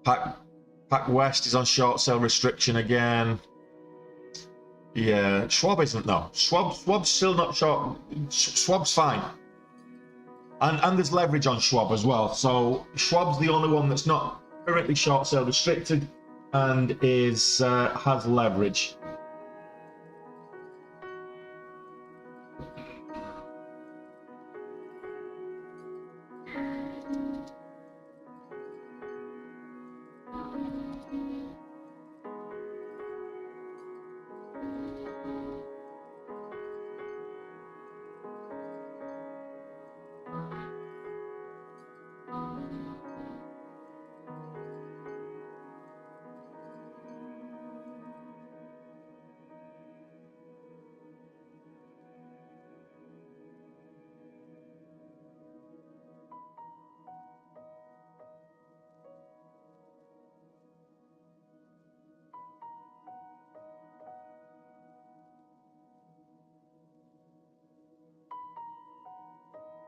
Pac West is on short sale restriction again. Yeah, Schwab isn't though. Schwab's still not short. Schwab's fine. And there's leverage on Schwab as well. So Schwab's the only one that's not currently short sale restricted and is has leverage.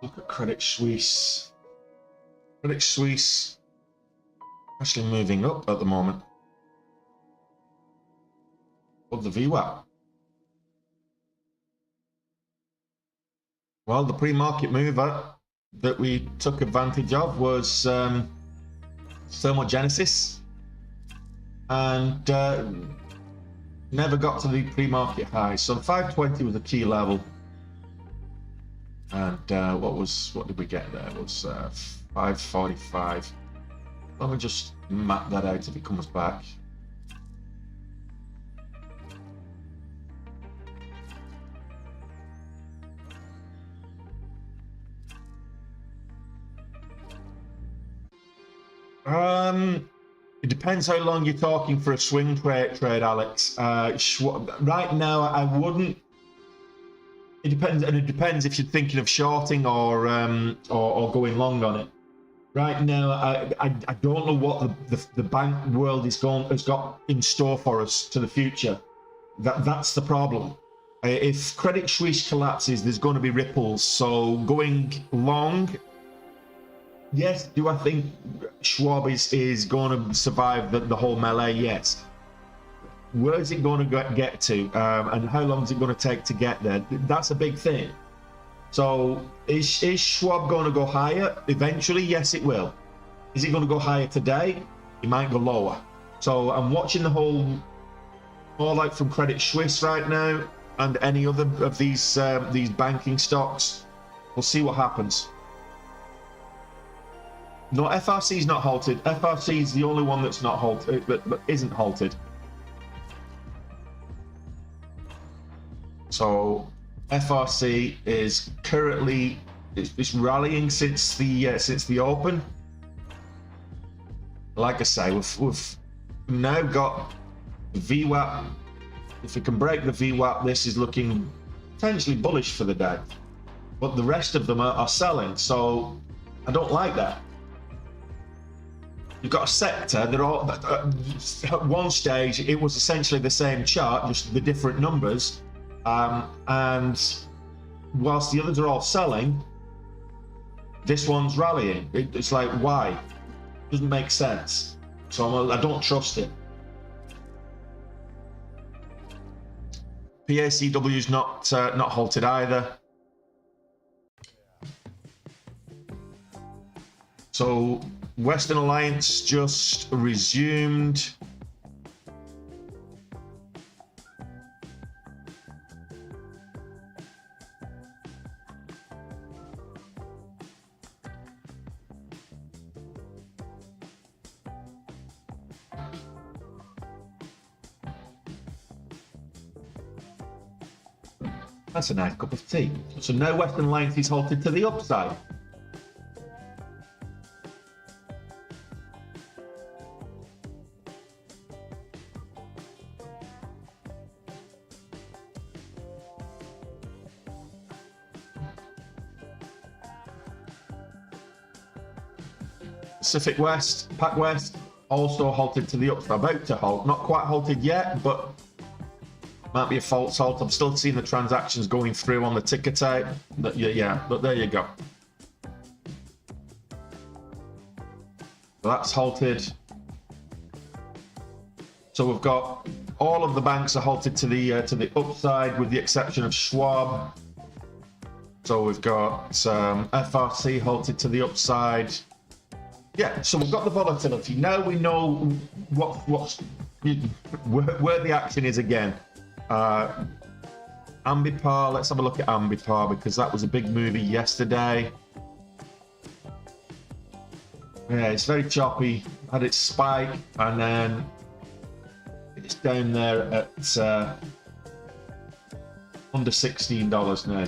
Look at Credit Suisse. Credit Suisse actually moving up at the moment. Of the VWAP. Well, the pre-market mover that we took advantage of was Thermogenesis, and never got to the pre-market high. So 520 was a key level. And what did we get there? It was 545. Let me just map that out if it comes back. It depends how long you're talking for a swing trade, Alex. Right now, I wouldn't. It depends, and it depends if you're thinking of shorting or going long on it. Right now, I don't know what the bank world has got in store for us to the future. That's the problem. If Credit Suisse collapses, there's going to be ripples. So going long, yes. Do I think Schwab is going to survive the whole melee? Yes. Where is it going to get to, and how long is it going to take to get there? That's a big thing. So is Schwab going to go higher eventually? Yes, it will. Is it going to go higher today? It might go lower. So I'm watching the whole fallout from Credit Suisse right now, and any other of these banking stocks. We'll see what happens. No, FRC is not halted. FRC is the only one that's not halted, but isn't halted. So FRC is currently it's rallying since the open. Like I say, we've now got the VWAP. If we can break the VWAP, this is looking potentially bullish for the day. But the rest of them are selling, so I don't like that. You've got a sector, they're all at one stage it was essentially the same chart, just the different numbers. And whilst the others are all selling, this one's rallying. It's like, why? It doesn't make sense. So I don't trust it. PACW's not halted either. So Western Alliance just resumed. That's a nice cup of tea. So now Western Alliance is halted to the upside. Pacific West, Pac West, also halted to the upside, about to halt. Not quite halted yet, but Might be a false halt. I'm still seeing the transactions going through on the ticker tape. But yeah, but there you go. So that's halted. So we've got all of the banks are halted to the upside, with the exception of Schwab. So we've got FRC halted to the upside. Yeah, so we've got the volatility. Now we know where the action is again. Ambipar, let's have a look at Ambipar, because that was a big movie yesterday. Yeah, it's very choppy. Had its spike, and then it's down there at under $16 now.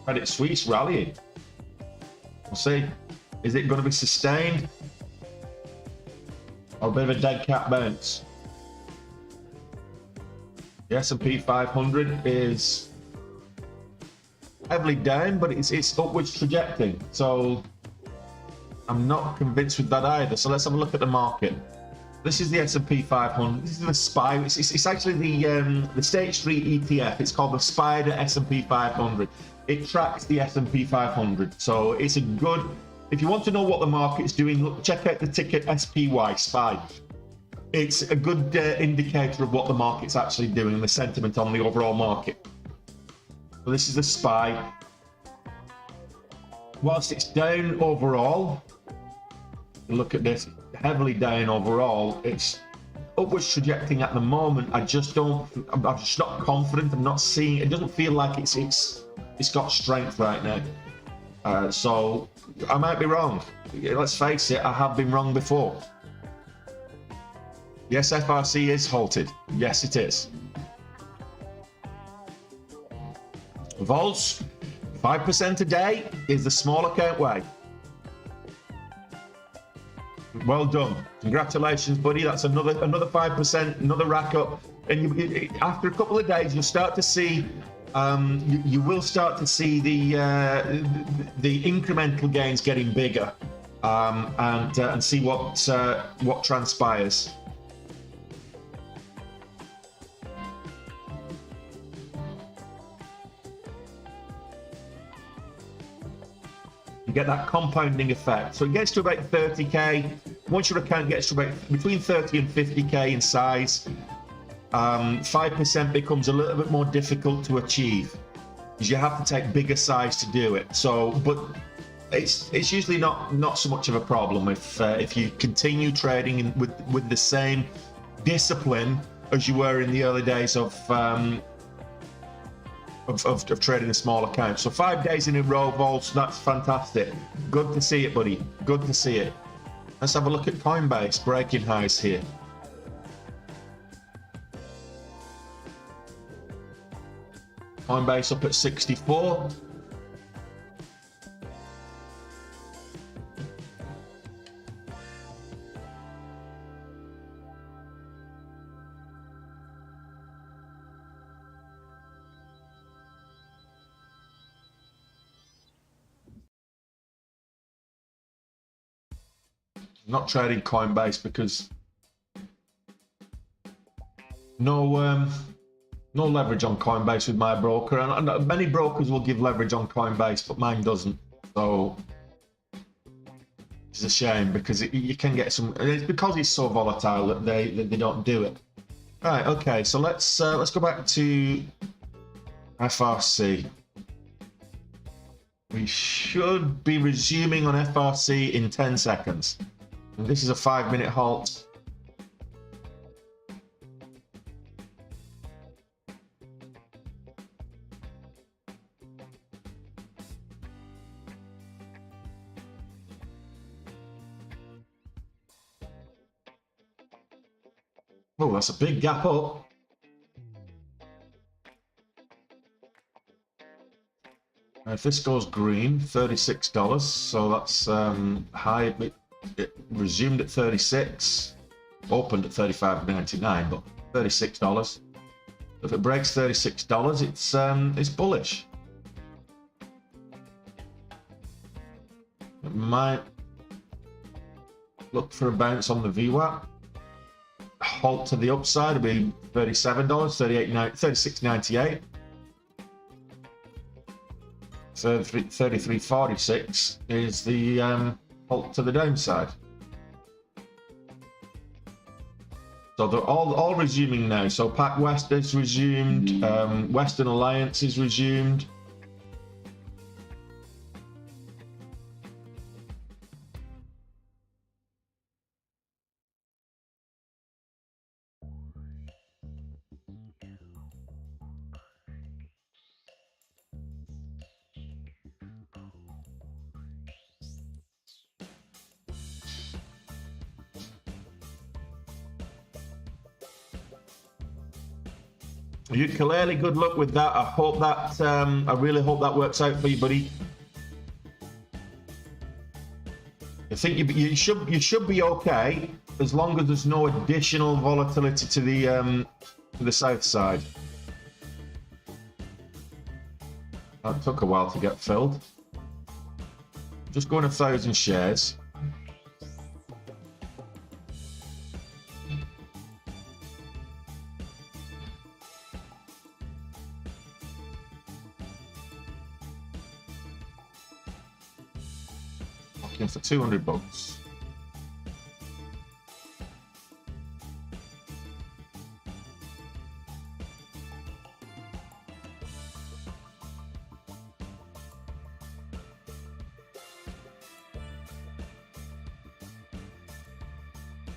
Credit Suisse rallying. We'll see. Is it going to be sustained, or a bit of a dead cat bounce? The S&P 500 is heavily down, but it's upwards trajecting. So I'm not convinced with that either. So let's have a look at the market. This is the S&P 500. This is the SPY. It's actually the State Street ETF. It's called the Spider S&P 500. It tracks the S&P 500. So it's a good. If you want to know what the market's doing, look, check out the ticker SPY, SPY. It's a good indicator of what the market's actually doing and the sentiment on the overall market. So this is the SPY. Whilst it's down overall, look at this, heavily down overall. It's upwards trajecting at the moment. I'm just not confident. I'm not seeing. It doesn't feel like it's got strength right now. So I might be wrong. Let's face it, I have been wrong before. Yes, FRC is halted. Yes, it is. Vols, 5% a day is the small account way. Well done. Congratulations, buddy. That's another 5%, another rack up. And after a couple of days, you'll start to see. You will start to see the incremental gains getting bigger, and see what transpires. You get that compounding effect. So it gets to about 30k. Once your account gets to about between 30 and 50k in size, 5% becomes a little bit more difficult to achieve, because you have to take bigger size to do it. So, but it's usually not so much of a problem if you continue trading with the same discipline as you were in the early days of trading a small account. So 5 days in a row, Vols, that's fantastic. Good to see it, buddy. Good to see it. Let's have a look at Coinbase breaking highs here. Coinbase up at 64. Not trading Coinbase because no leverage on Coinbase with my broker, and many brokers will give leverage on Coinbase, but mine doesn't. So it's a shame, because you can get some. It's because it's so volatile that they don't do it. Right. Okay. So let's go back to FRC. We should be resuming on FRC in 10 seconds. And this is a 5-minute halt. Oh, that's a big gap up. If this goes green, $36, so that's high. It resumed at 36, opened at 35.99, but $36. If it breaks $36, it's bullish. It might look for a bounce on the VWAP. halt to the upside will be $37, $36.98. 33.46 is the halt to the downside. So they're all resuming now. So PacWest is resumed, Western Alliance is resumed. Ukulele, good luck with that. I hope that I really hope that works out for you, buddy. I think you should be okay as long as there's no additional volatility to the south side. That took a while to get filled. Just going 1,000 shares. For $200.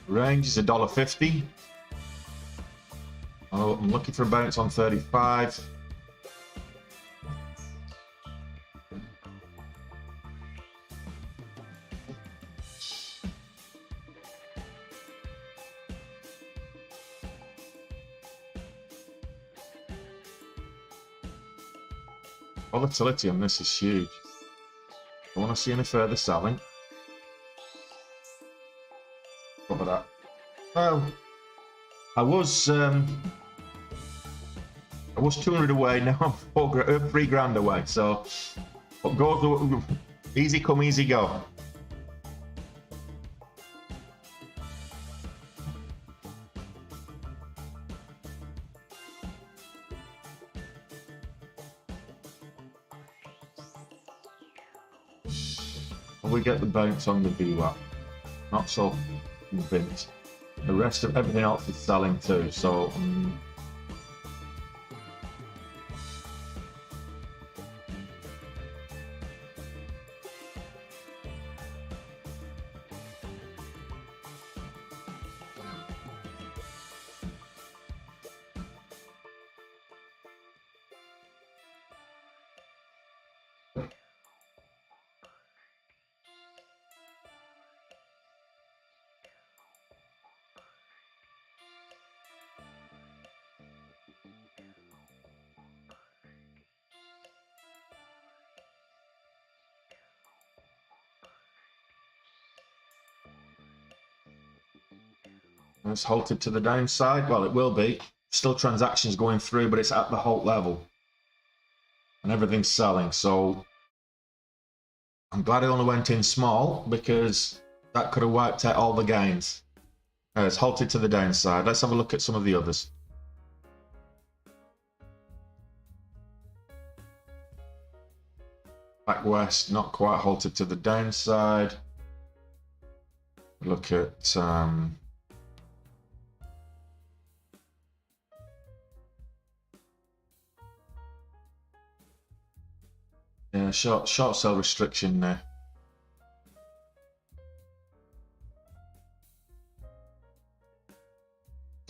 Range is $1.50. Oh, I'm looking for a bounce on 35. Volatility on this is huge. I want to see any further selling. Cover that. Well, I was 200 away. Now I'm 3 grand away. So, what goes easy come, easy go. We get the bounce on the VWAP. Not so convinced. The rest of everything else is selling too, so it's halted to the downside. Well, it will be. Still transactions going through, but it's at the halt level. And everything's selling. So I'm glad I only went in small because that could have wiped out all the gains. It's halted to the downside. Let's have a look at some of the others. PacWest, not quite halted to the downside. Look at yeah, short sell restriction there.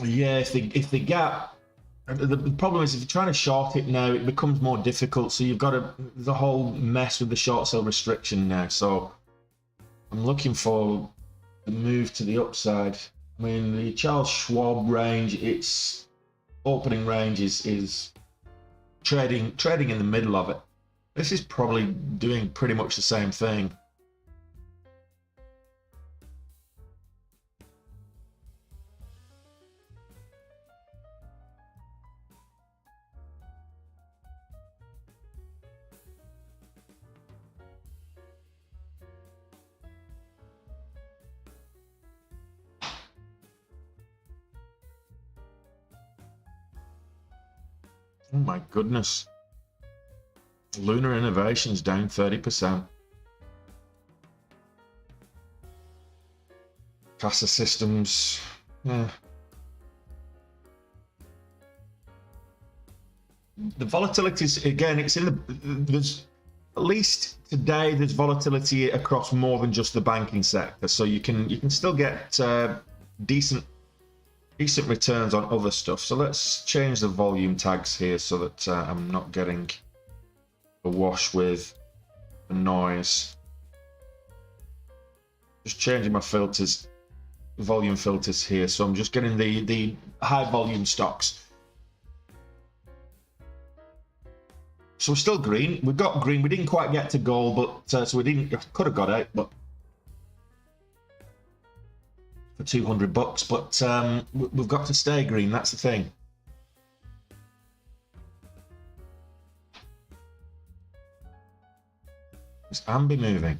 Yeah, if the gap, the problem is if you're trying to short it now, it becomes more difficult. So you've got the whole mess with the short sell restriction now. So I'm looking for the move to the upside. I mean, the Charles Schwab range, its opening range is trading in the middle of it. This is probably doing pretty much the same thing. Oh my goodness. Lunar Innovations down 30%. Casa Systems, yeah. The volatility is, again, it's in the, there's, at least today, there's volatility across more than just the banking sector. So you can still get decent returns on other stuff. So let's change the volume tags here so that I'm not getting awash with the noise. Just changing my filters, volume filters here. So I'm just getting the high volume stocks. So we're still green. We've got green. We didn't quite get to gold, but so we could have got out, but for $200. But we've got to stay green. That's the thing. Is Ambi moving?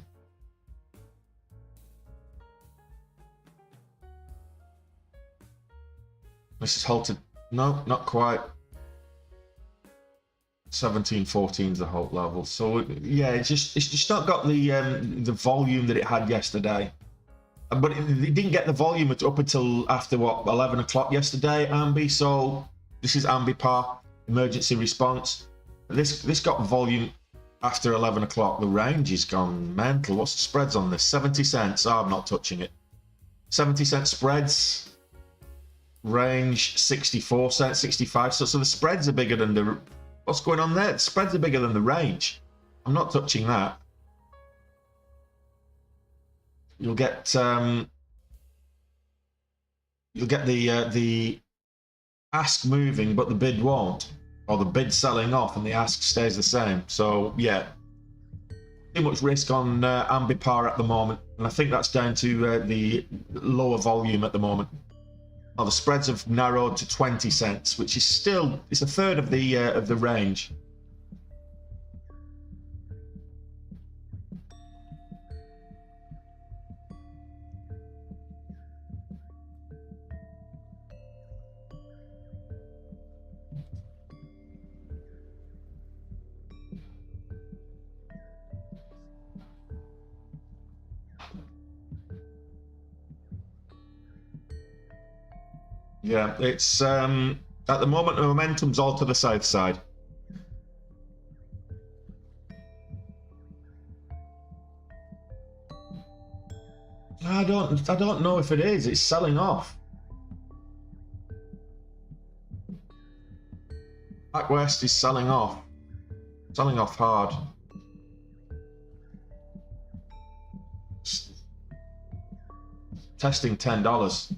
This is halted. No, not quite. 1714 is the halt level. So yeah, it's just not got the volume that it had yesterday. But it didn't get the volume up until after what, 11 o'clock yesterday, Ambi. So this is Ambipar emergency response. This got volume after 11 o'clock. The range has gone mental. What's the spreads on this? 70 cents. Oh, I'm not touching it. 70-cent spreads. Range 64 cents, 65. So the spreads are bigger than the. What's going on there? The spreads are bigger than the range. I'm not touching that. You'll get the ask moving, but the bid won't, or the bid selling off, and the ask stays the same. So yeah, too much risk on Ambipar at the moment, and I think that's down to the lower volume at the moment. Oh, the spreads have narrowed to 20 cents, which is still, it's a third of the range. Yeah, it's at the moment the momentum's all to the south side. I don't know if it is. It's selling off. PacWest is selling off hard. Testing $10.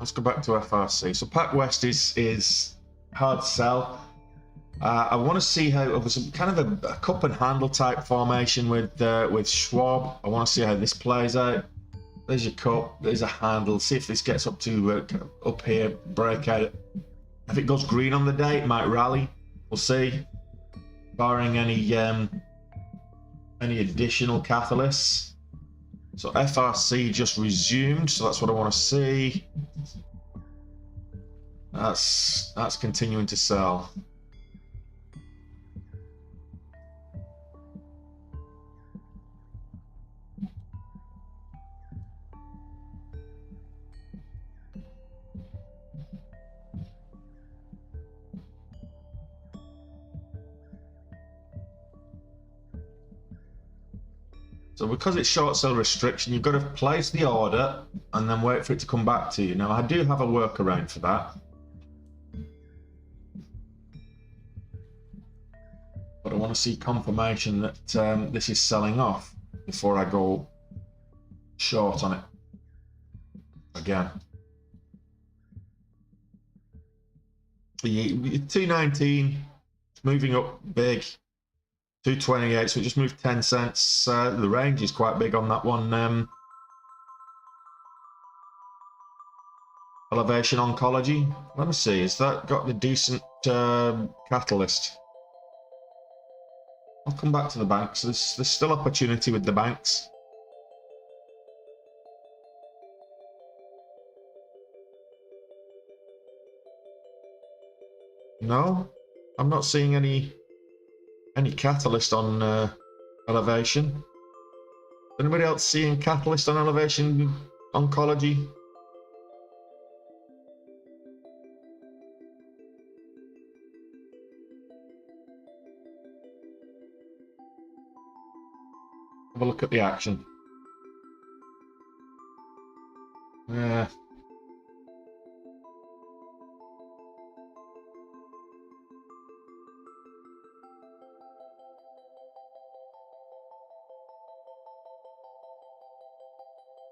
Let's go back to FRC. So PacWest is hard to sell. I want to see how it was kind of a cup and handle type formation with Schwab. I want to see how this plays out. There's your cup. There's a handle. See if this gets up to up here, breakout. If it goes green on the day, it might rally. We'll see. Barring any additional catalysts. So FRC just resumed, so that's what I want to see. That's continuing to sell. So because it's short sell restriction, you've got to place the order and then wait for it to come back to you. Now, I do have a workaround for that. But I want to see confirmation that this is selling off before I go short on it again. The 219, it's moving up big. 228, so it just moved 10 cents. The range is quite big on that one. Elevation Oncology. Let me see, has that got the decent catalyst? I'll come back to the banks. There's still opportunity with the banks. No, I'm not seeing any catalyst on elevation. Anybody else seeing catalyst on elevation oncology? Have a look at the action. Yeah.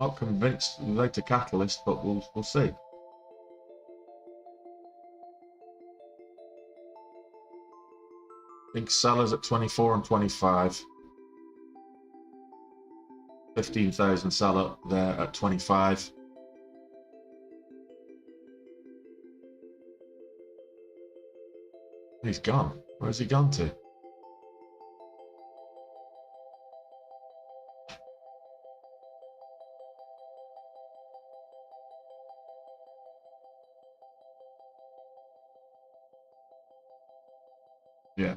Not convinced without a catalyst, but we'll see. I think sellers at 24 and 25. 15,000 seller there at 25. He's gone. Where's he gone to? Yeah,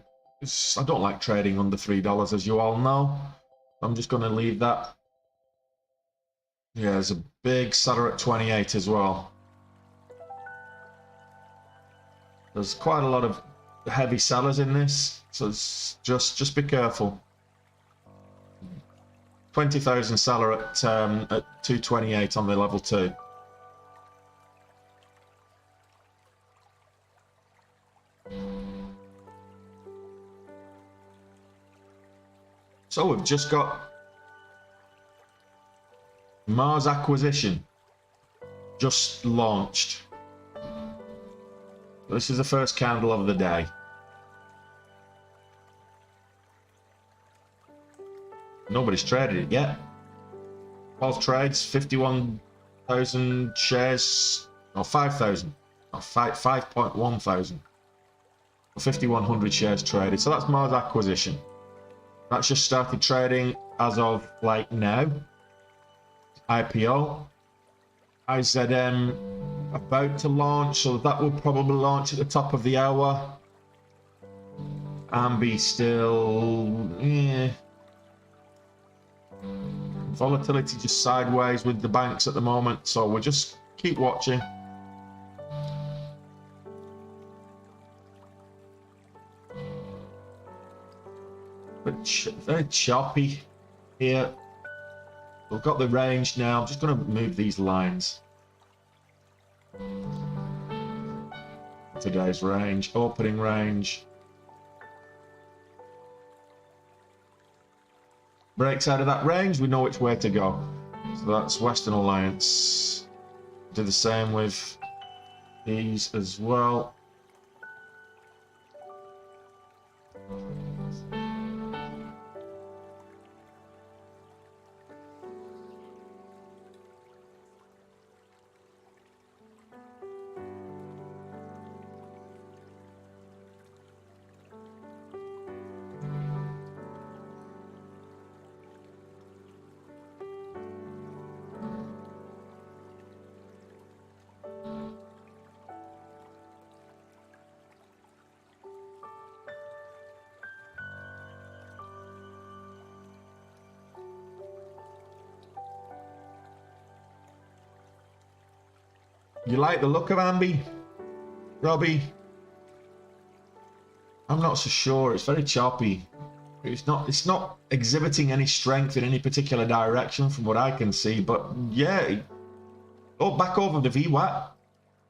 I don't like trading under $3, as you all know. I'm just going to leave that. Yeah, there's a big seller at 28 as well. There's quite a lot of heavy sellers in this, so it's just be careful. 20,000 seller at 228 on the level 2. So we've just got Mars acquisition just launched. This is the first candle of the day. Nobody's traded it yet. 12 trades, 51,000 shares, or 5,000, or 5.1 thousand. 5,100 shares traded. So that's Mars acquisition. That's just started trading as of like now. IPO. IZM about to launch, so that will probably launch at the top of the hour. Ambi still, yeah. Volatility just sideways with the banks at the moment, so we'll just keep watching. But very choppy here. We've got the range now. I'm just going to move these lines. Today's range, opening range. Breaks out of that range, we know which way to go. So that's Western Alliance. Do the same with these as well. You like the look of Ambi, Robbie? I'm not so sure. It's very choppy. It's not exhibiting any strength in any particular direction from what I can see. But yeah, oh, back over the VWAP.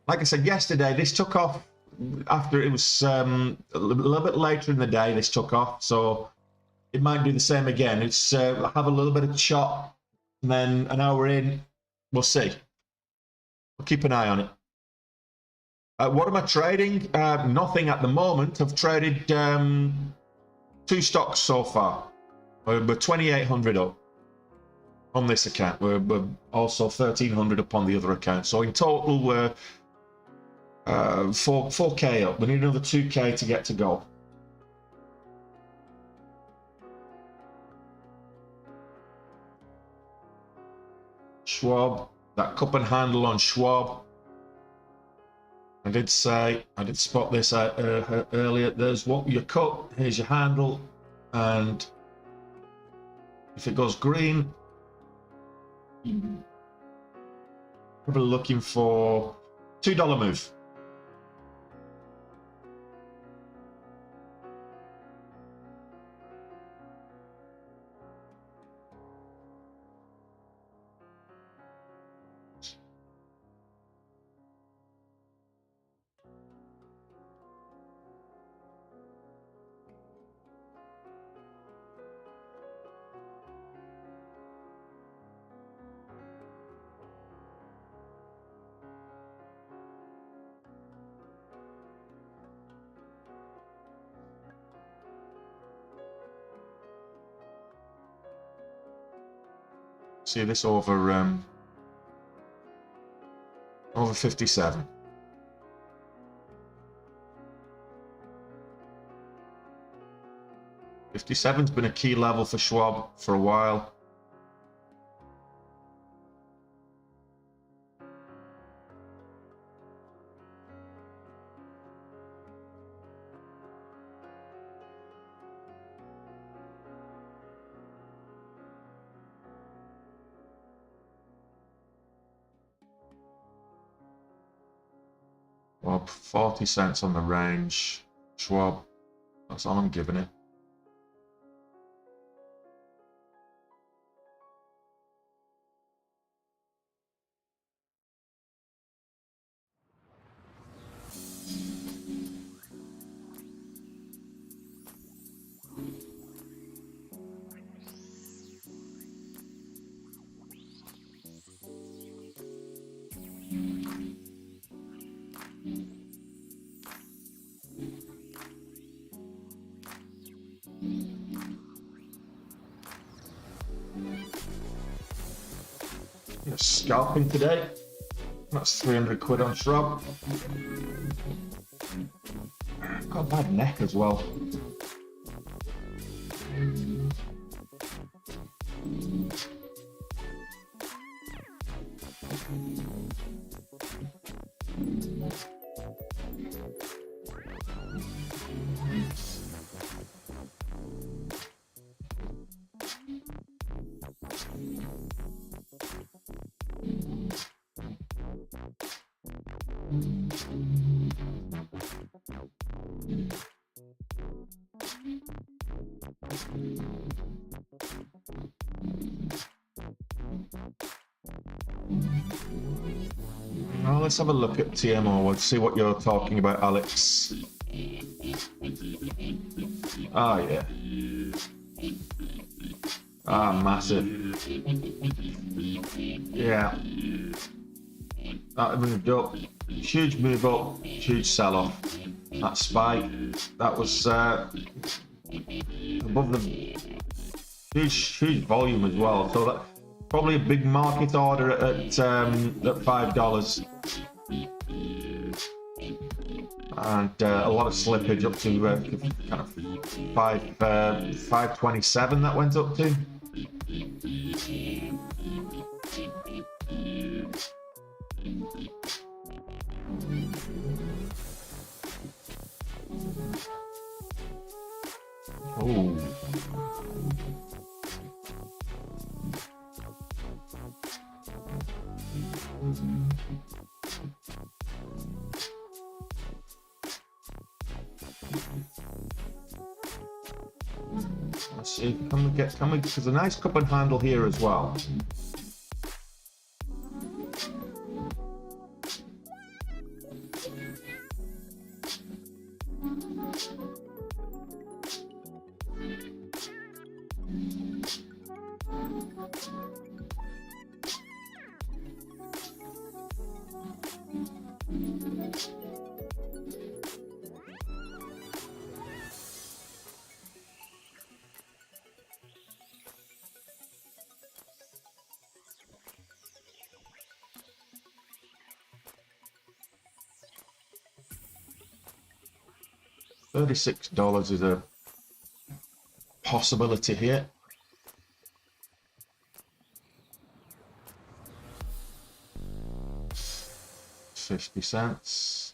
Like I said yesterday, this took off after it was a little bit later in the day. This took off, so it might do the same again. It's have a little bit of chop, and then an hour in, we'll see. We'll keep an eye on it. What am I trading? Nothing at the moment. I've traded 2 stocks so far. We're 2,800 up on this account. We're also 1,300 up on the other account. So in total, we're 4K up. We need another 2K to get to go. Schwab, that cup and handle on Schwab. I did spot this earlier. There's what your cut, here's your handle, and if it goes green, probably looking for $2 move. See this over 57. $57's been a key level for Schwab for a while. Schwab, 40 cents on the range. Schwab, that's all I'm giving it. Scalping today. That's 300 quid on Schwab. Got a bad neck as well. Well, let's have a look at TMO. Let's see what you're talking about, Alex. Ah, yeah. Ah, massive. Yeah. That moved up. Huge move up, huge sell-off. That spike, that was above the huge volume as well. So that probably a big market order at $5, and a lot of slippage up to kind of 527. That went up to. Oh. Let's see, can we, there's a nice cup and handle here as well. $36 is a possibility here. 50 cents.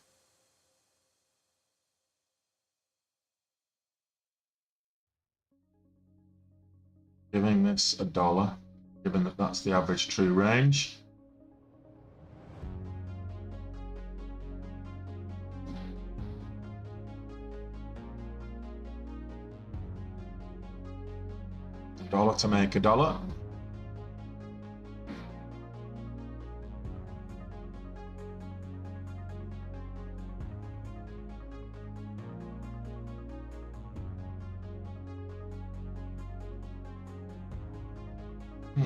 Giving this $1, given that that's the average true range. $1 to make $1.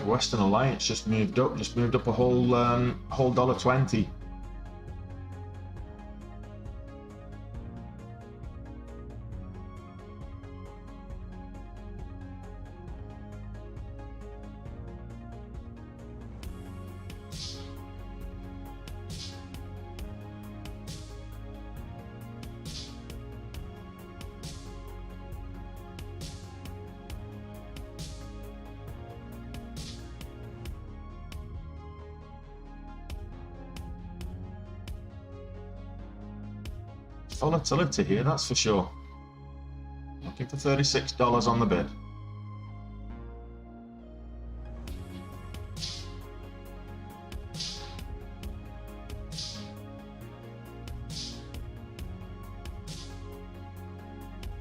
Western Alliance just moved up a whole $1.20. Volatility here, that's for sure. Looking for $36 on the bid.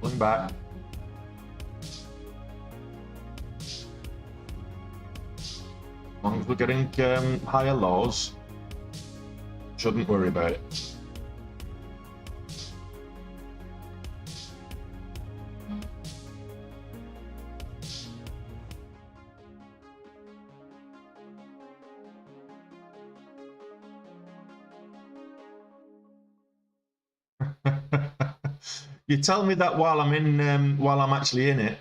Pulling back. As long as we're getting higher lows, shouldn't worry about it. You tell me that while I'm actually in it.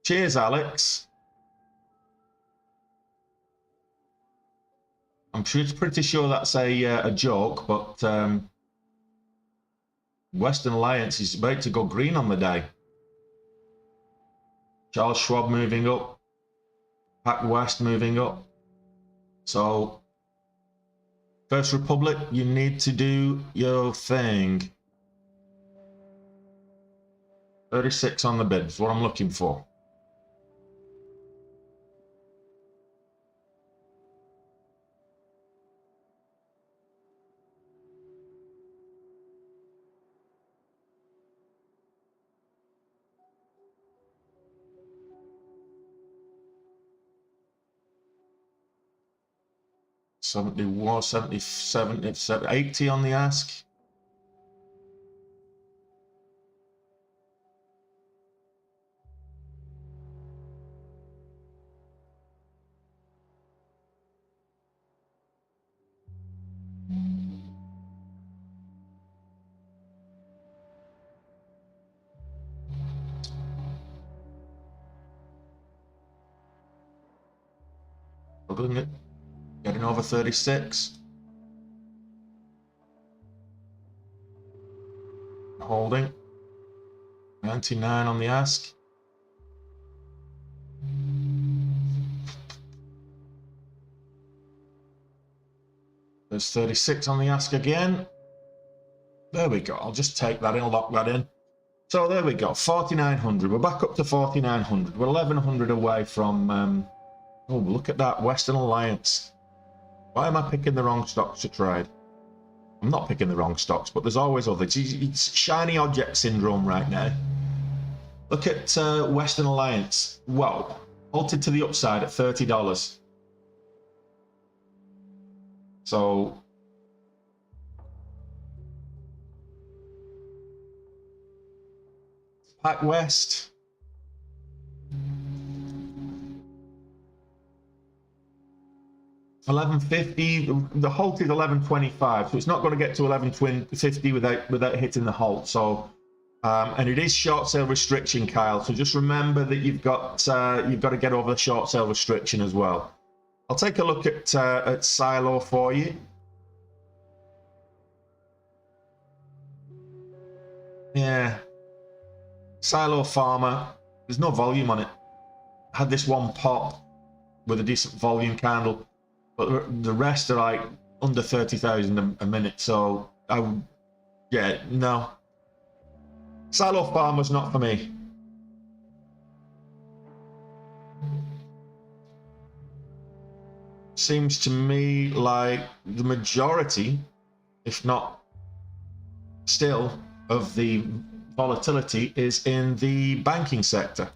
Cheers, Alex. I'm pretty sure that's a joke, but Western Alliance is about to go green on the day. Charles Schwab moving up, PacWest moving up. So, First Republic, you need to do your thing. 36 on the bid is what I'm looking for. $71, $77, $80 on the ask. Isn't it? Getting over 36. Holding. 99 on the ask. There's 36 on the ask again. There we go. I'll just take that in, lock that in. So there we go. 4,900. We're back up to 4,900. We're 1,100 away from... oh, look at that. Western Alliance. Why am I picking the wrong stocks to trade? I'm not picking the wrong stocks, but there's always others. It's shiny object syndrome right now. Look at Western Alliance. Whoa. Halted to the upside at $30. So... PacWest. $11.50. The halt is $11.25, so it's not going to get to $11.50 without hitting the halt. So, and it is short sale restriction, Kyle. So just remember that you've got to get over the short sale restriction as well. I'll take a look at Silo for you. Yeah, Silo Pharma. There's no volume on it. I had this one pop with a decent volume candle. But the rest are like under 30,000 a minute. So yeah, no. Silo farm was not for me. Seems to me like the majority, if not still, of the volatility is in the banking sector.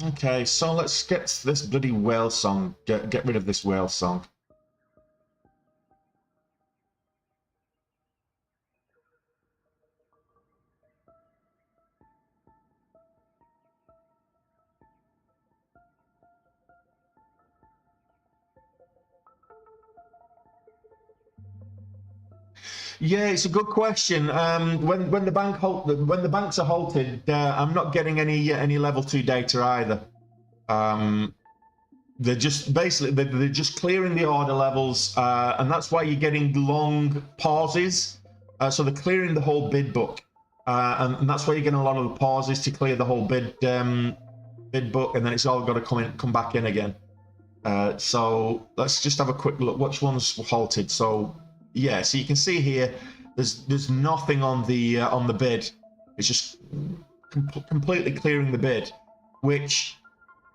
Okay, so let's get this bloody whale song. Get rid of this whale song. Yeah, it's a good question. When the banks are halted, I'm not getting any level 2 data either. They're just basically they're just clearing the order levels, and that's why you're getting long pauses. So they're clearing the whole bid book, and that's why you're getting a lot of the pauses to clear the whole bid book, and then it's all got to come back in again. So let's just have a quick look. Which ones were halted? So yeah, so you can see here, there's nothing on the bid. It's just completely clearing the bid, which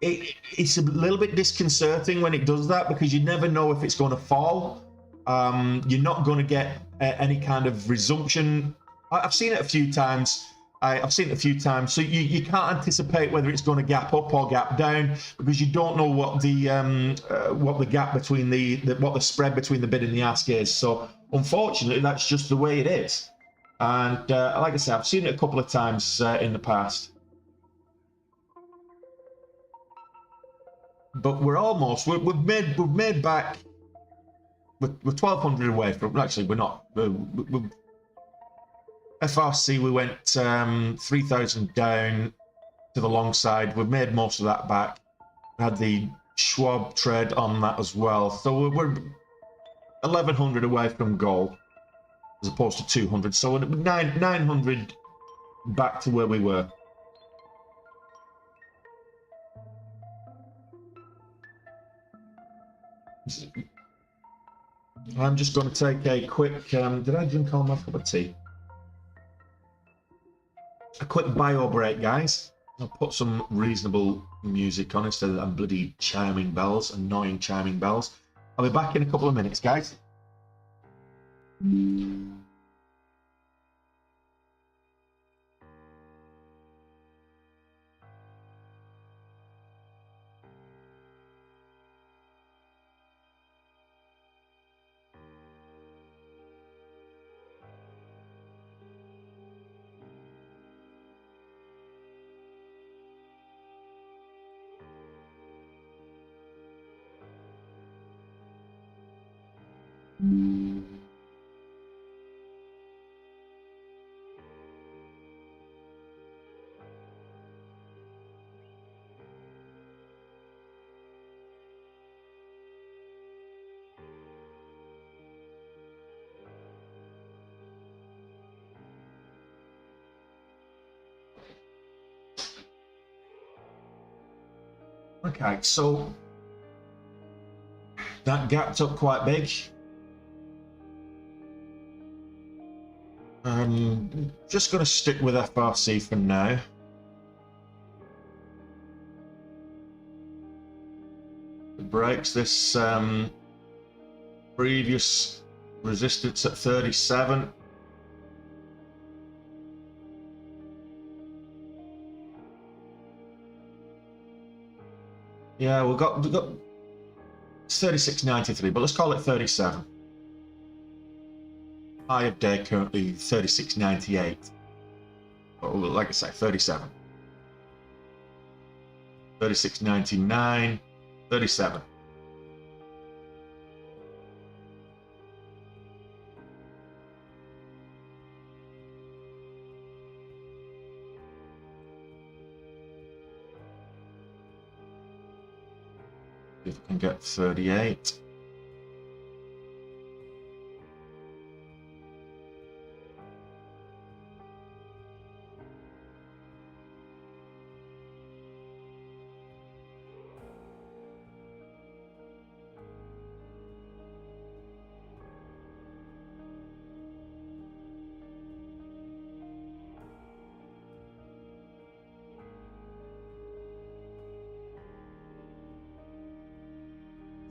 it's a little bit disconcerting when it does that, because you never know if it's going to fall. You're not going to get any kind of resumption. I've seen it a few times. I've seen it a few times. So you can't anticipate whether it's going to gap up or gap down, because you don't know what the gap between what the spread between the bid and the ask is. So unfortunately, that's just the way it is. And like I said, I've seen it a couple of times in the past. But we've made back. We're 1,200 away from. Actually, we're not. FRC, we went 3,000 down to the long side. We've made most of that back. We had the Schwab trade on that as well. So we're 1,100 away from goal, as opposed to 200. So we're 900 back to where we were. I'm just going to take a quick. Did I drink all my cup of tea? A quick bio break, guys. I'll put some reasonable music on instead of them bloody chiming bells, annoying chiming bells. I'll be back in a couple of minutes, guys. Okay, so that gapped up quite big. I'm just going to stick with FRC for now. It breaks this previous resistance at 37. Yeah, we've got 36.93, but let's call it 37. High of day currently 36.98. But like I say, 37. 36.99, 37. If I can get 38.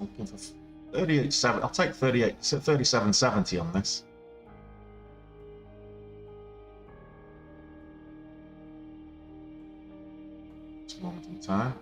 Looking for 38.7. I'll take 37.70 on this. It's a moment in time.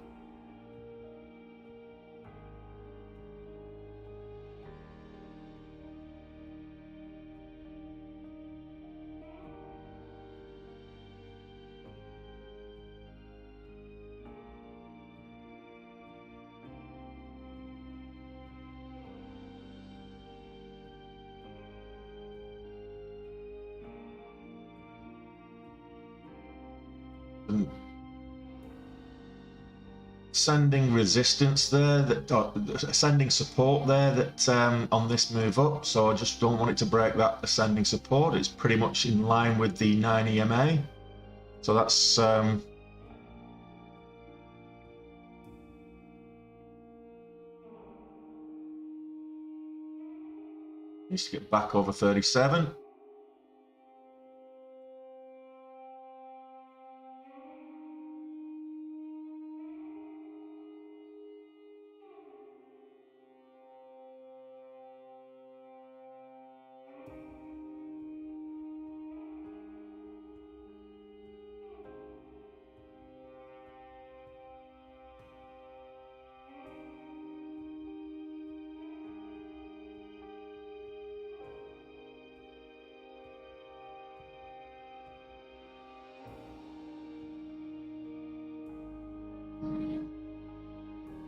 Sending resistance there, sending support there that on this move up, so I just don't want it to break that ascending support. It's pretty much in line with the 9 EMA, so that's needs to get back over 37.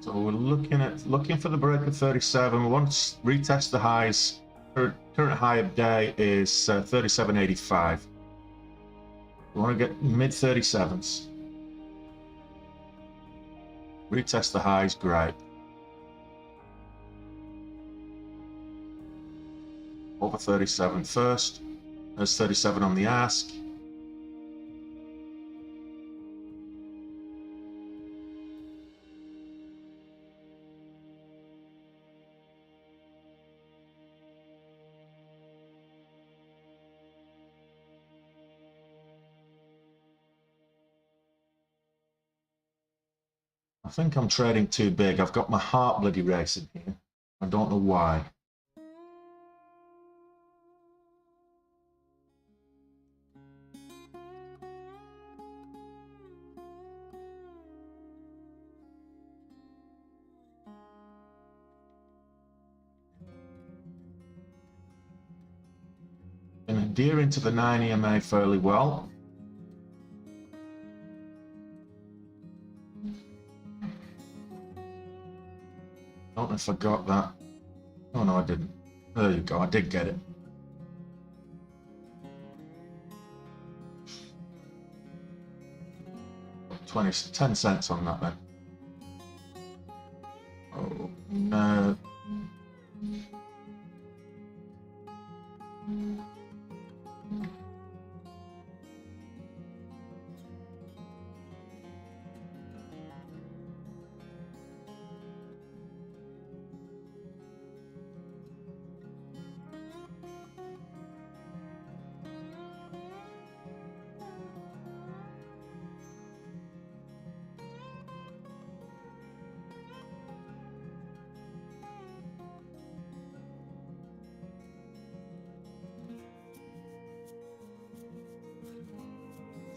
So we're looking for the break of 37. We want to retest the highs. Current high of day is 37.85. We want to get mid 37s. Retest the highs, great. Over 37 first. There's 37 on the ask. I think I'm trading too big. I've got my heart bloody racing here. I don't know why. Been adhering to the 9 EMA fairly well. I don't know if I got that. Oh no, I didn't. There you go, I did get it. $10 cents on that then. Oh no.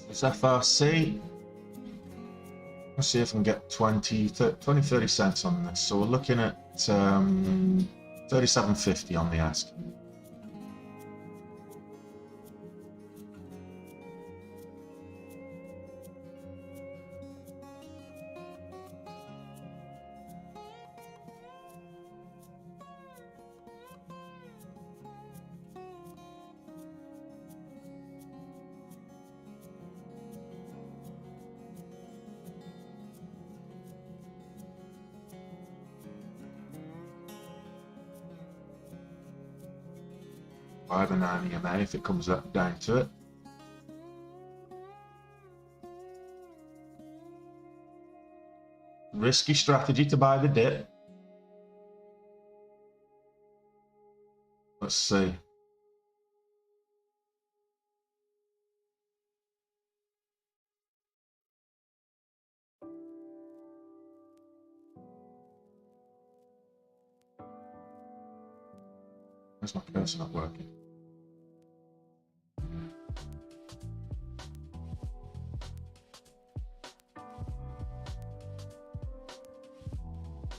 It's FRC. Let's see if I can get 20, 30 cents on this. So we're looking at 37.50 on the ask. buy the 9 EMA if it comes down to it. Risky strategy to buy the dip. Let's see. Where's my cursor not working?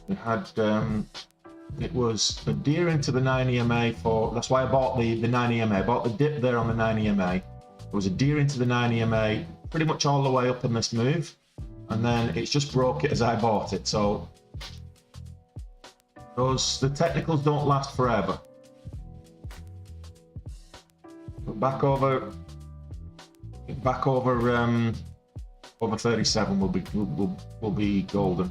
We had it was adhering to the 9 EMA for, that's why I bought the 9 EMA. I bought the dip there on the 9 EMA. It was adhering to the 9 EMA pretty much all the way up in this move, and then it's just broke it as I bought it. So the technicals don't last forever. But back over over 37 will be golden.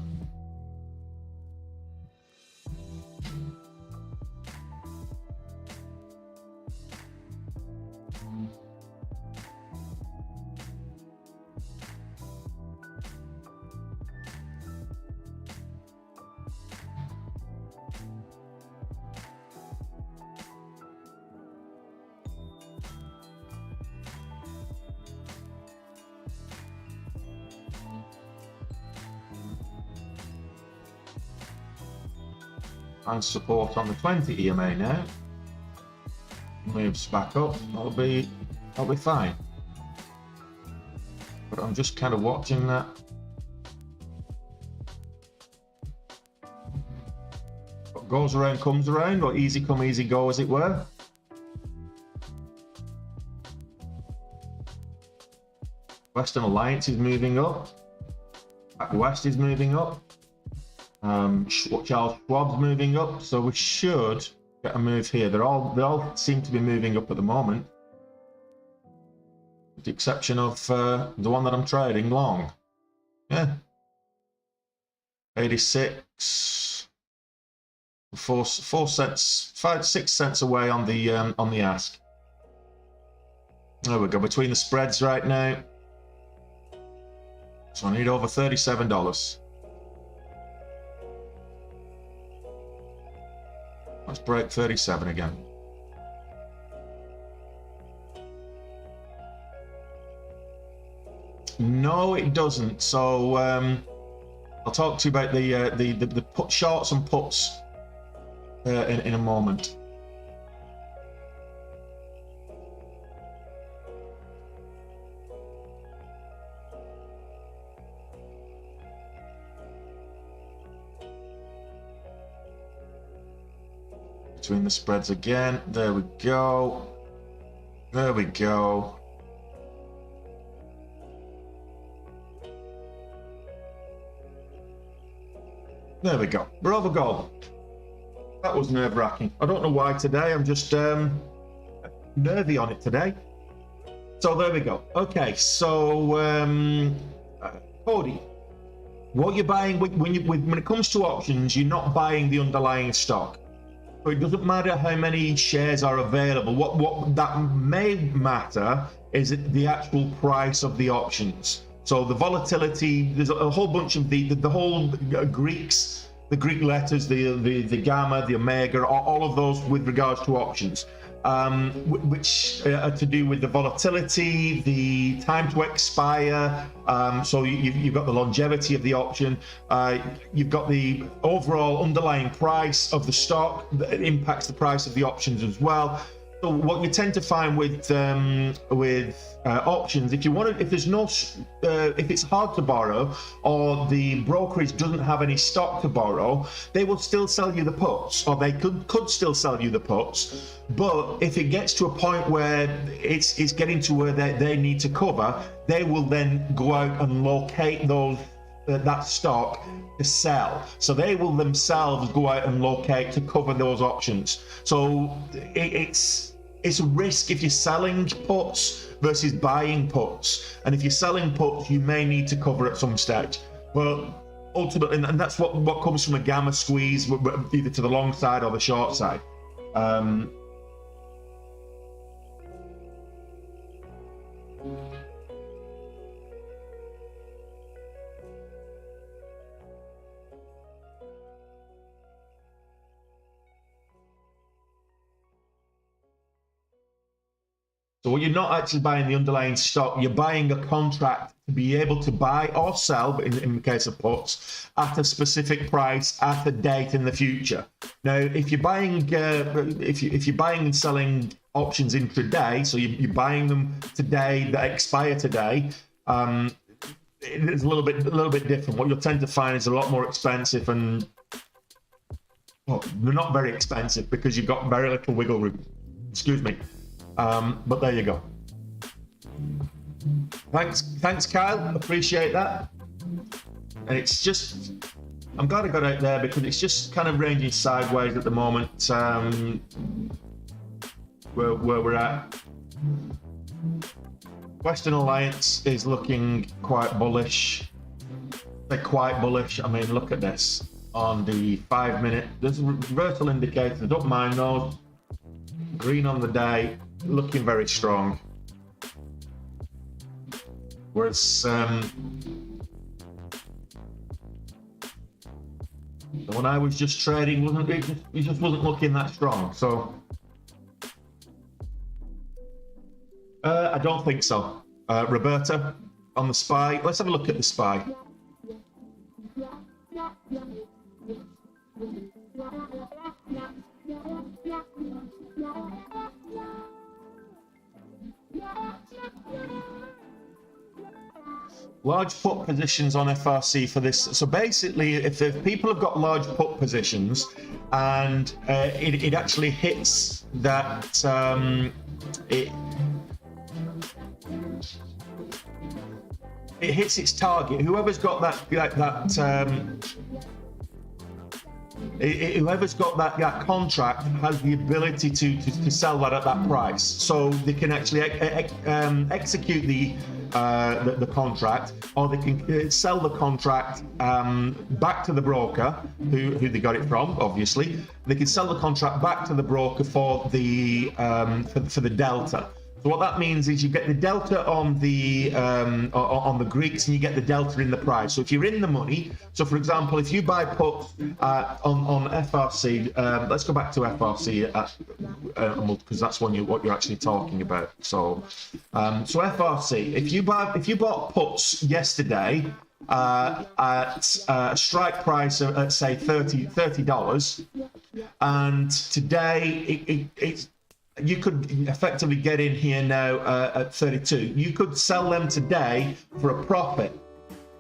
And support on the 20 EMA now. Moves back up. That'll be fine. But I'm just kind of watching that. What goes around comes around, or easy come, easy go, as it were. Western Alliance is moving up. Back West is moving up. Charles Schwab's moving up, so we should get a move here. They all seem to be moving up at the moment, with the exception of the one that I'm trading long. Yeah, 86, 4 cents, 6 cents away on the ask. There we go. Between the spreads right now, so I need over $37. Let's break 37 again. No, it doesn't. So I'll talk to you about the put shorts and puts in a moment. Between the spreads again. There we go. There we go. There we go. We're over goal. That was nerve-wracking. I don't know why today. I'm just nervy on it today. So there we go. Okay, so Cody, what you're buying when it comes to options, you're not buying the underlying stock. So it doesn't matter how many shares are available. What that may matter is the actual price of the options. So the volatility, there's a whole bunch of the whole Greeks, the Greek letters, the gamma, the omega, all of those with regards to options, which are to do with the volatility, the time to expire. So you've got the longevity of the option. You've got the overall underlying price of the stock that impacts the price of the options as well. So what you tend to find with options, if it's hard to borrow or the brokerage doesn't have any stock to borrow, they will still sell you the puts, or they could still sell you the puts. But if it gets to a point where it's getting to where they need to cover, they will then go out and locate that stock to sell. So they will themselves go out and locate to cover those options. So it's a risk if you're selling puts versus buying puts. And if you're selling puts, you may need to cover at some stage. But ultimately, and that's what comes from a gamma squeeze, either to the long side or the short side. So what you're not actually buying the underlying stock, you're buying a contract to be able to buy or sell, but in the case of puts, at a specific price at a date in the future. Now, if you're buying, if you're buying and selling options intraday, so you're buying them today that expire today, it's a little bit different. What you'll tend to find is a lot more expensive, and well, they're not very expensive because you've got very little wiggle room. Excuse me. But there you go. Thanks, Kyle. Appreciate that. And it's just, I'm glad I got out there because it's just kind of ranging sideways at the moment. Where we're at. Western Alliance is looking quite bullish. They're quite bullish. I mean, look at this on the 5 minute. There's reversal indicators. Don't mind those. Green on the day, looking very strong. Whereas when I was just trading, it just wasn't looking that strong. So I don't think so. Roberta, on the SPY. Let's have a look at the SPY. Large put positions on FRC for this. So basically, if people have got large put positions and it actually hits that, it hits its target. Whoever's got whoever's got that contract has the ability to sell that at that price. So they can actually execute the contract, or they can sell the contract back to the broker who they got it from. Obviously, they can sell the contract back to the broker for the delta. So what that means is you get the delta on the Greeks, and you get the delta in the price. So if you're in the money, so for example, if you buy puts on FRC, let's go back to FRC because that's what you're actually talking about. So FRC, if you bought puts yesterday at a strike price at say $30, and today it's you could effectively get in here now at 32. You could sell them today for a profit.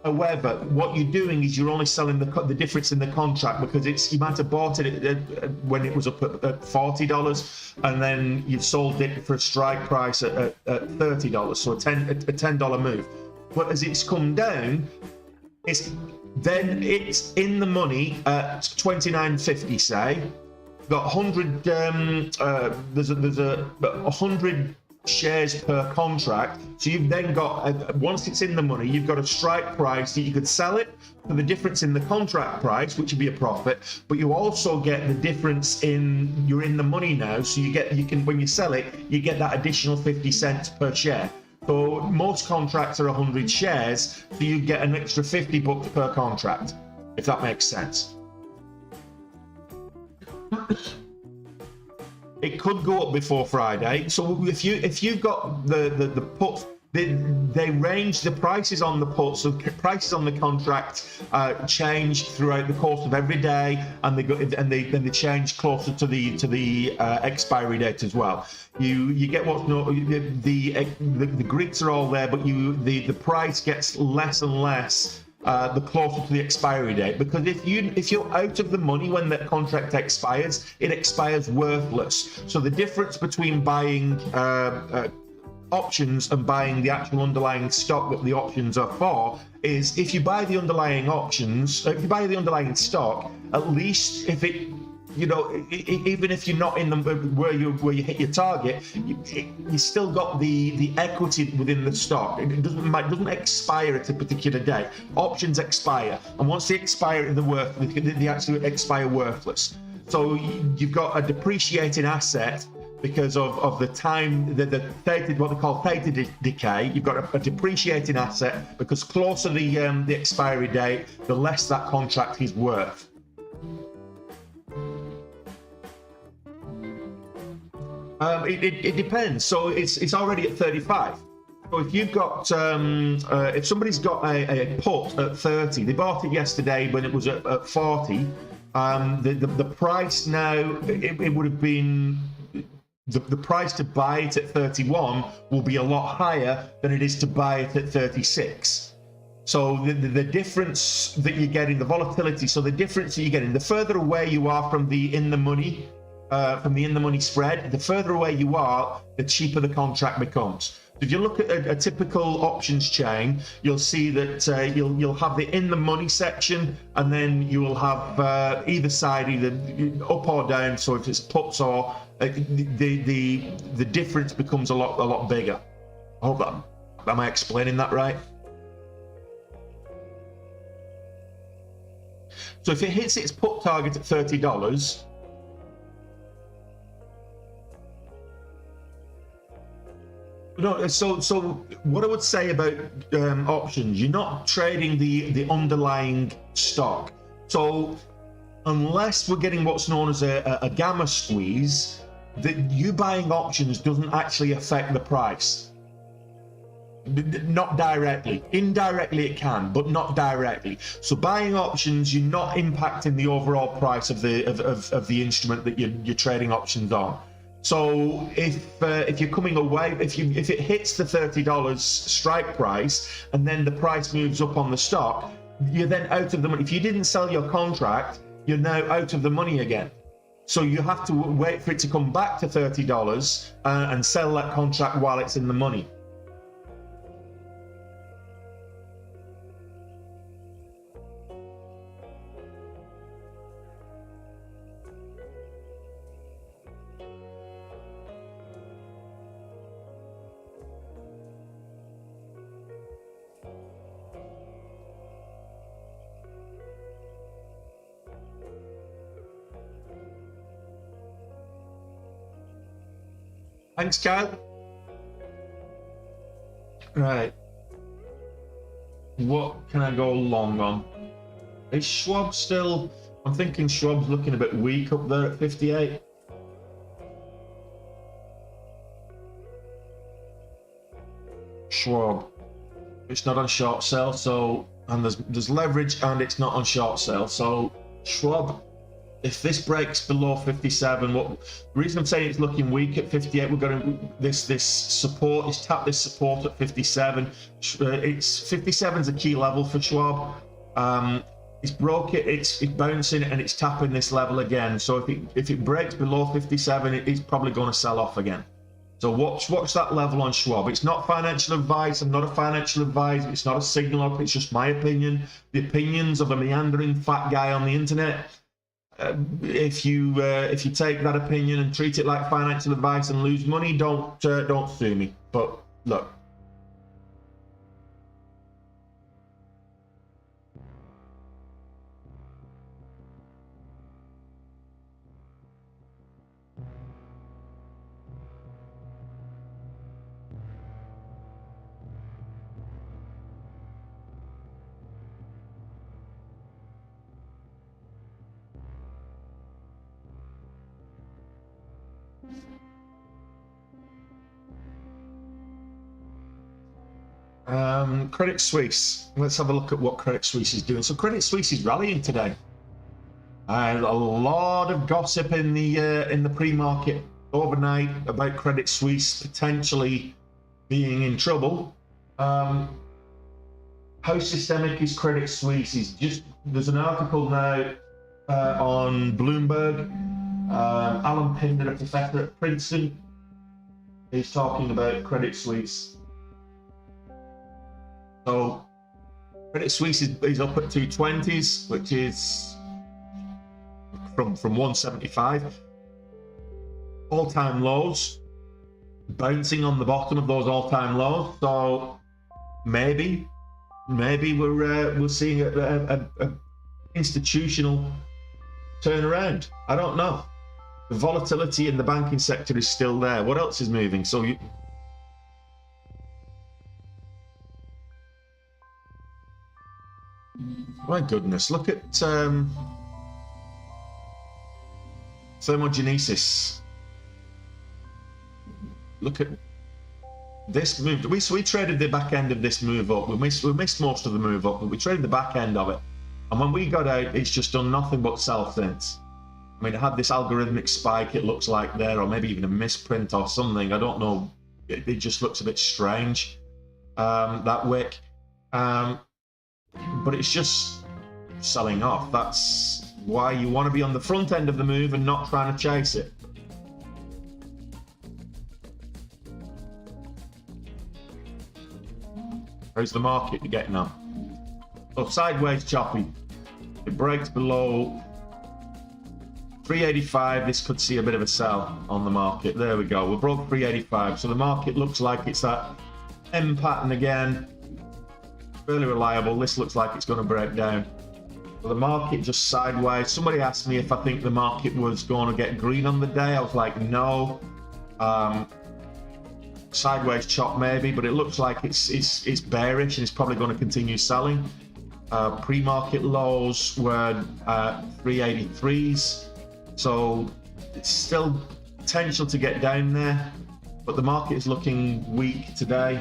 However, what you're doing is you're only selling the difference in the contract, because you might have bought it when it was up at $40, and then you've sold it for a strike price at $30, so a $10 move. But as it's come down, it's in the money at $29.50, say. Got 100. There's a 100 shares per contract. So you've then got once it's in the money, you've got a strike price that you could sell it for the difference in the contract price, which would be a profit. But you also get the difference you're in the money now. So you can when you sell it, you get that additional 50 cents per share. So most contracts are 100 shares, so you get an extra $50 per contract, if that makes sense. It could go up before Friday. So if you've got the puts, they range the prices on the puts. So prices on the contract change throughout the course of every day, and they change closer to the expiry date as well. You get what's known, the Greeks are all there, but the price gets less and less the closer to the expiry date, because if you're out of the money when the contract expires, it expires worthless. So the difference between buying options and buying the actual underlying stock that the options are for is, if you buy the underlying stock, at least if it, even if you're not in the where you hit your target, you still got the equity within the stock. It doesn't expire at a particular day. Options expire, and once they expire, they actually expire worthless. So you've got a depreciating asset because of the time, what they call theta decay. You've got a depreciating asset because closer the expiry date, the less that contract is worth. It depends. So it's already at 35. So if you've got if somebody's got a put at 30, they bought it yesterday when it was at 40. The price now, it would have been the price to buy it at 31 will be a lot higher than it is to buy it at 36. So the difference that you get in the volatility, so the difference that you get in the further away you are from the in the money spread, the further away you are, the cheaper the contract becomes. If you look at a typical options chain, you'll see that you'll have the in the money section, and then you will have either side, either up or down. So if it's puts or the difference becomes a lot bigger. I hope that, am I explaining that right? So if it hits its put target at $30. No, so what I would say about options, you're not trading the underlying stock. So unless we're getting what's known as a gamma squeeze, that you buying options doesn't actually affect the price. Not directly. Indirectly it can, but not directly. So buying options, you're not impacting the overall price of the instrument that you're trading options on. So if you're coming away, if it hits the $30 strike price and then the price moves up on the stock, you're then out of the money. If you didn't sell your contract, you're now out of the money again. So you have to wait for it to come back to $30 and sell that contract while it's in the money. Thanks, Kyle. Right. What can I go long on? Is Schwab still... I'm thinking Schwab's looking a bit weak up there at 58. Schwab. It's not on short sale, so... And there's leverage and it's not on short sale. So Schwab... If this breaks below 57, the reason I'm saying it's looking weak at 58, we're going to this support. It's tapped this support at 57. It's 57 is a key level for Schwab. It's broke it. It's bouncing and it's tapping this level again. So if it breaks below 57, it's probably going to sell off again. So watch that level on Schwab. It's not financial advice. I'm not a financial advisor. It's not a signal. It's just my opinion. The opinions of a meandering fat guy on the internet. If you take that opinion and treat it like financial advice and lose money, don't sue me. But look. Credit Suisse. Let's have a look at what Credit Suisse is doing. So Credit Suisse is rallying today. A lot of gossip in the pre-market overnight about Credit Suisse potentially being in trouble. How systemic is Credit Suisse? There's an article now on Bloomberg. Alan Pinder, a professor at Princeton, is talking about Credit Suisse. So Credit Suisse is up at 220s, which is from 175. All-time lows, bouncing on the bottom of those all-time lows. So maybe we're seeing a institutional turnaround. I don't know. The volatility in the banking sector is still there. What else is moving? So my goodness, look at thermogenesis. look at this move. We traded the back end of this move up. We missed most of the move up, but we traded the back end of it. And when we got out, it's just done nothing but sell since. I mean, it had this algorithmic spike, it looks like there, or maybe even a misprint or something. I don't know. It just looks a bit strange, that wick. But it's just selling off. That's why you want to be on the front end of the move and not trying to chase it. How's the market getting on? So sideways choppy. It breaks below 385. This could see a bit of a sell on the market. There we go. We broke 385. So the market looks like it's that M pattern again. Fairly reliable. This looks like it's going to break down. So the market just sideways. Somebody asked me if I think the market was going to get green on the day. I was like, no. Sideways chop maybe, but it looks like it's bearish and it's probably going to continue selling. Pre-market lows were 383s, so it's still potential to get down there, but the market is looking weak today.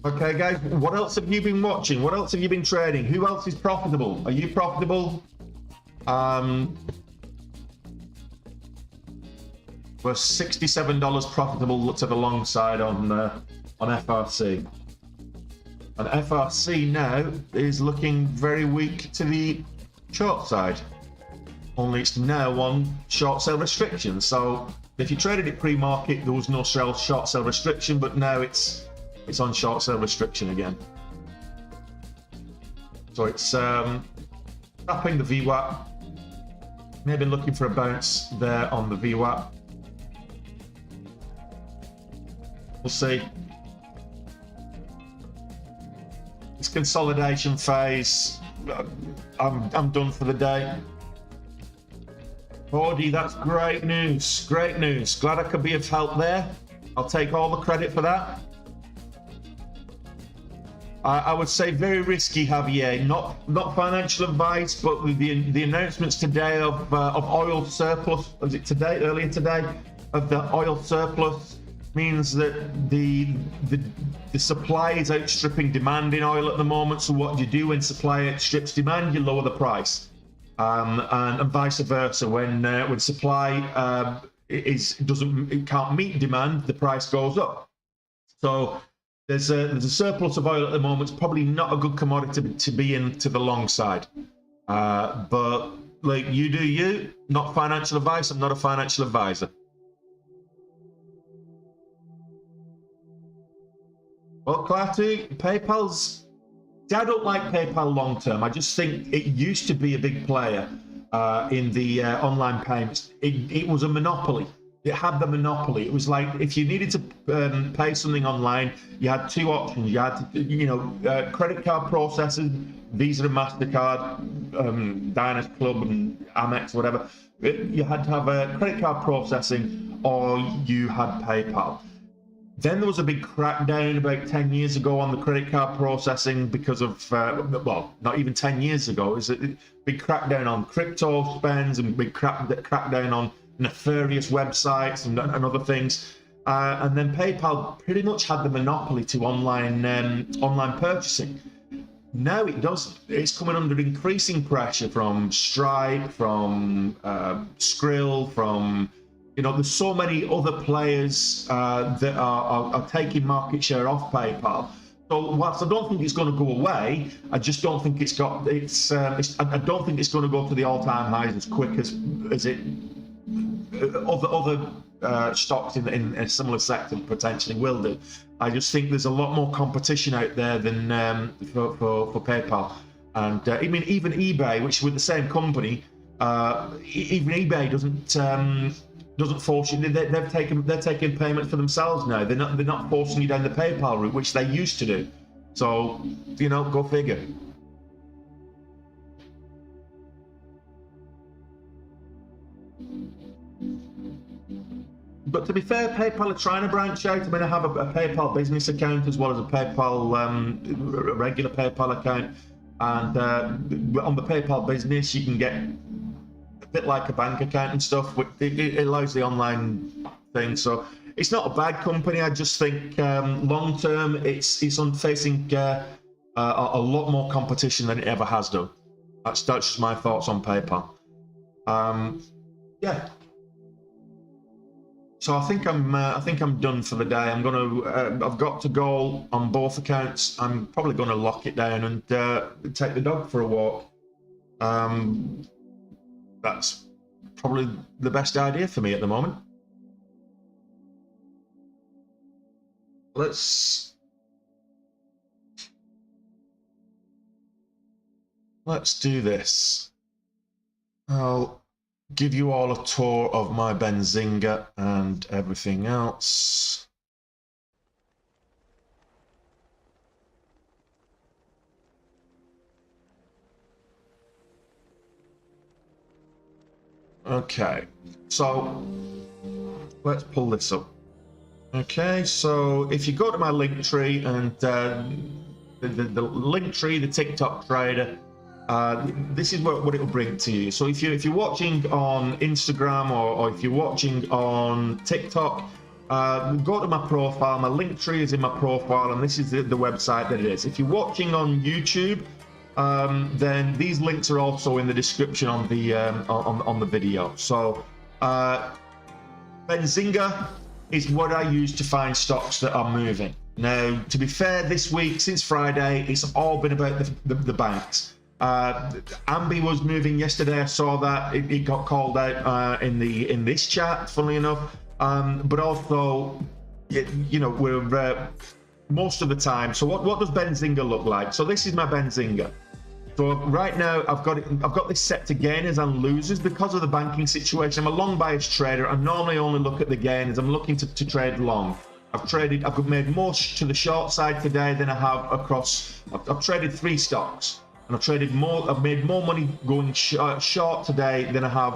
Okay guys, what else have you been watching? What else have you been trading? Who else is profitable? Are you profitable? We're $67 profitable to the long side on FRC. And FRC now is looking very weak to the short side. Only it's now on short sale restriction. So if you traded it pre-market, there was no short sale restriction, but now it's on short sale restriction again. So it's tapping the VWAP. Maybe looking for a bounce there on the VWAP. We'll see. This consolidation phase, I'm done for the day. Audi, that's great news. Great news. Glad I could be of help there. I'll take all the credit for that. I would say very risky, Javier. Not financial advice, but with the announcements today of oil surplus. Was it today? Earlier today, of the oil surplus. Means that the supply is outstripping demand in oil at the moment. So what do you do when supply outstrips demand? You lower the price, and vice versa. When supply can't meet demand, the price goes up. So there's a surplus of oil at the moment. It's probably not a good commodity to be in to the long side. But like you do you, not financial advice. I'm not a financial advisor. Well, Clarty, PayPal's... See, I don't like PayPal long term. I just think it used to be a big player in the online payments. It was a monopoly. It had the monopoly. It was like if you needed to pay something online, you had two options. You had, credit card processing, Visa and MasterCard, Diners Club and Amex, whatever. You had to have a credit card processing, or you had PayPal. Then there was a big crackdown about 10 years ago on the credit card processing because of, well, not even 10 years ago. It was a big crackdown on crypto spends and big crackdown on nefarious websites and other things. And then PayPal pretty much had the monopoly to online purchasing. Now it doesn't. It's coming under increasing pressure from Stripe, from Skrill, from... there's so many other players that are taking market share off PayPal. So whilst I don't think it's going to go away, I just don't think I don't think it's going to go to the all-time highs as quick as it other stocks in a similar sector potentially will do. I just think there's a lot more competition out there than for PayPal. And I mean, even eBay, which is with the same company, even eBay doesn't force you. They're taking payment for themselves now. They're not forcing you down the PayPal route, which they used to do. So go figure. But to be fair, PayPal are trying to branch out. I mean, I have a PayPal business account as well as a PayPal a regular PayPal account, and on the PayPal business, you can get a bit like a bank account and stuff. It allows the online thing. So it's not a bad company. I just think long term, it's on facing a lot more competition than it ever has done. That's just my thoughts on PayPal. Yeah. So I think I'm done for the day. I've got to go on both accounts. I'm probably gonna lock it down and take the dog for a walk. That's probably the best idea for me at the moment. Let's do this. I'll give you all a tour of my Benzinga and everything else. Okay, so let's pull this up. Okay, so if you go to my link tree and the link tree, the TikTok trader, this is what it will bring to you. So if you're watching on Instagram or if you're watching on TikTok, go to my profile. My link tree is in my profile, and this is the website that it is. If you're watching on YouTube, then these links are also in the description on the video. So Benzinga is what I use to find stocks that are moving. Now, to be fair, this week since Friday, it's all been about the banks. Ambi was moving yesterday. I saw that it got called out in this chat, funnily enough. But also, you know, we're most of the time. So what does Benzinga look like? So this is my Benzinga. So right now I've got this set to gainers and losers because of the banking situation. I'm a long bias trader. I normally only look at the gainers. I'm looking to trade long. I've made more to the short side today than I have across. I've traded 3 stocks. And I've made more money going short today than I have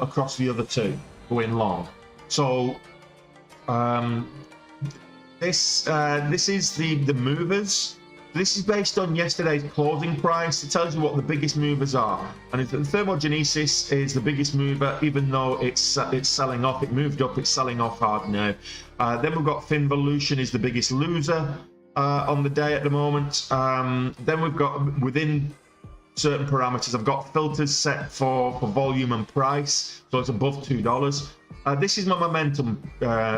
across the other 2 going long. So this is the movers. This is based on yesterday's closing price. It tells you what the biggest movers are. And the Thermogenesis is the biggest mover, even though it's selling off. It moved up, it's selling off hard now. Then we've got Finvolution is the biggest loser on the day at the moment. Then we've got within certain parameters, I've got filters set for volume and price, so it's above $2. This is my momentum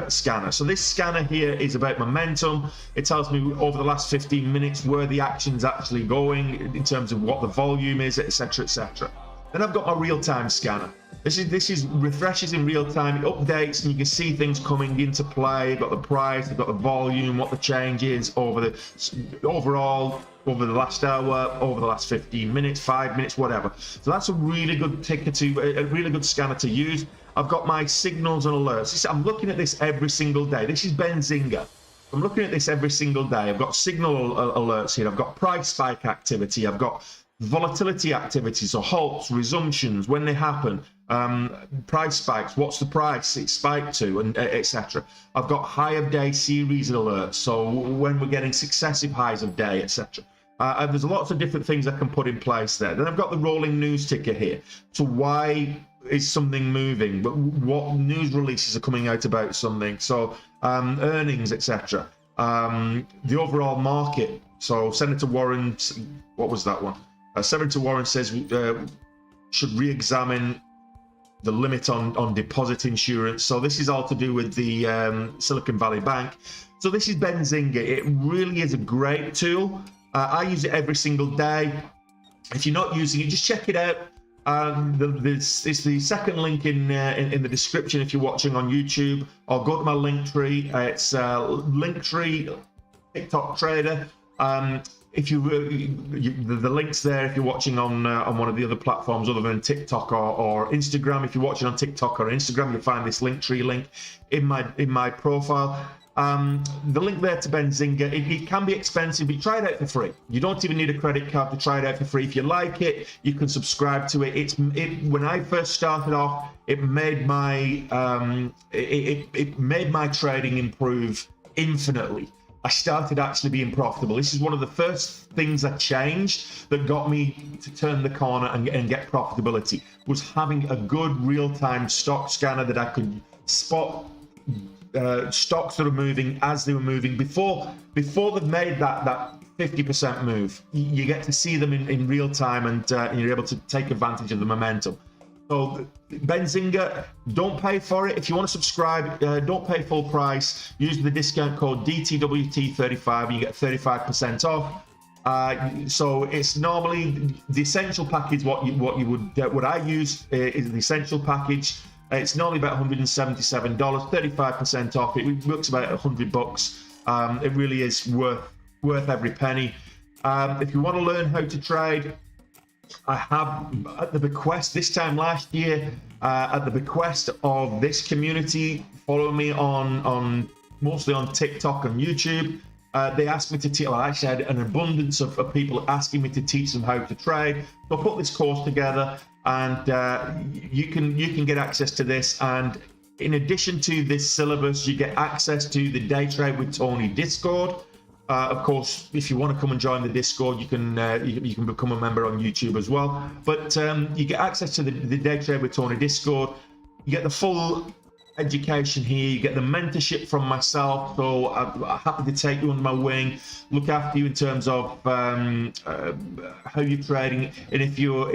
scanner. So this scanner here is about momentum. It tells me over the last 15 minutes where the action's actually going in terms of what the volume is, etc., etc. Then I've got my real-time scanner. This is refreshes in real time. It updates and you can see things coming into play. You've got the price, you've got the volume, what the change is overall over the last hour, over the last 15 minutes, 5 minutes, whatever. So that's a really good a really good scanner to use. I've got my signals and alerts. I'm looking at this every single day. This is Benzinga. I'm looking at this every single day. I've got signal alerts here. I've got price spike activity. I've got volatility activity, so halts, resumptions, when they happen, price spikes, what's the price it spiked to, and etc. I've got high of day series alerts, so when we're getting successive highs of day, etc. There's lots of different things I can put in place there. Then I've got the rolling news ticker here. So why is something moving? But what news releases are coming out about something? So earnings, etc. The overall market. So Senator Warren, what was that one? Senator Warren says should re-examine the limit on deposit insurance. So this is all to do with the Silicon Valley Bank. So this is Benzinga. It really is a great tool. I use it every single day. If you're not using it, just check it out. It's the second link in the description if you're watching on YouTube, or go to my link tree. It's Linktree TikTok Trader. If the links there if you're watching on one of the other platforms other than TikTok or Instagram. If you're watching on TikTok or Instagram, you'll find this Linktree link in my profile. The link there to Benzinga, it can be expensive, but try it out for free. You don't even need a credit card to try it out for free. If you like it, you can subscribe to it. When I first started off, it made my it made my trading improve infinitely. I started actually being profitable. This is one of the first things that changed that got me to turn the corner and get profitability, was having a good real-time stock scanner that I could spot stocks that are moving as they were moving before they've made that 50% move. You get to see them in real time, and you're able to take advantage of the momentum. So Benzinga, don't pay for it. If you want to subscribe, don't pay full price. Use the discount code DTWT35 and you get 35% off. So it's normally the essential package. What I use is the essential package. It's normally about $177, 35% off. It works about $100. It really is worth every penny. If you want to learn how to trade, I have, at the bequest this time last year, at the bequest of this community, follow me on mostly on TikTok and YouTube. They asked me to teach. Well, I actually had an abundance of people asking me to teach them how to trade. So I put this course together, and you can get access to this. And in addition to this syllabus, you get access to the Day Trade with Tony Discord. Of course, if you want to come and join the Discord, you can become a member on YouTube as well. But you get access to the Day Trade with Tony Discord. You get the full education here. You get the mentorship from myself. So I'm happy to take you under my wing, look after you in terms of how you're trading, and if you're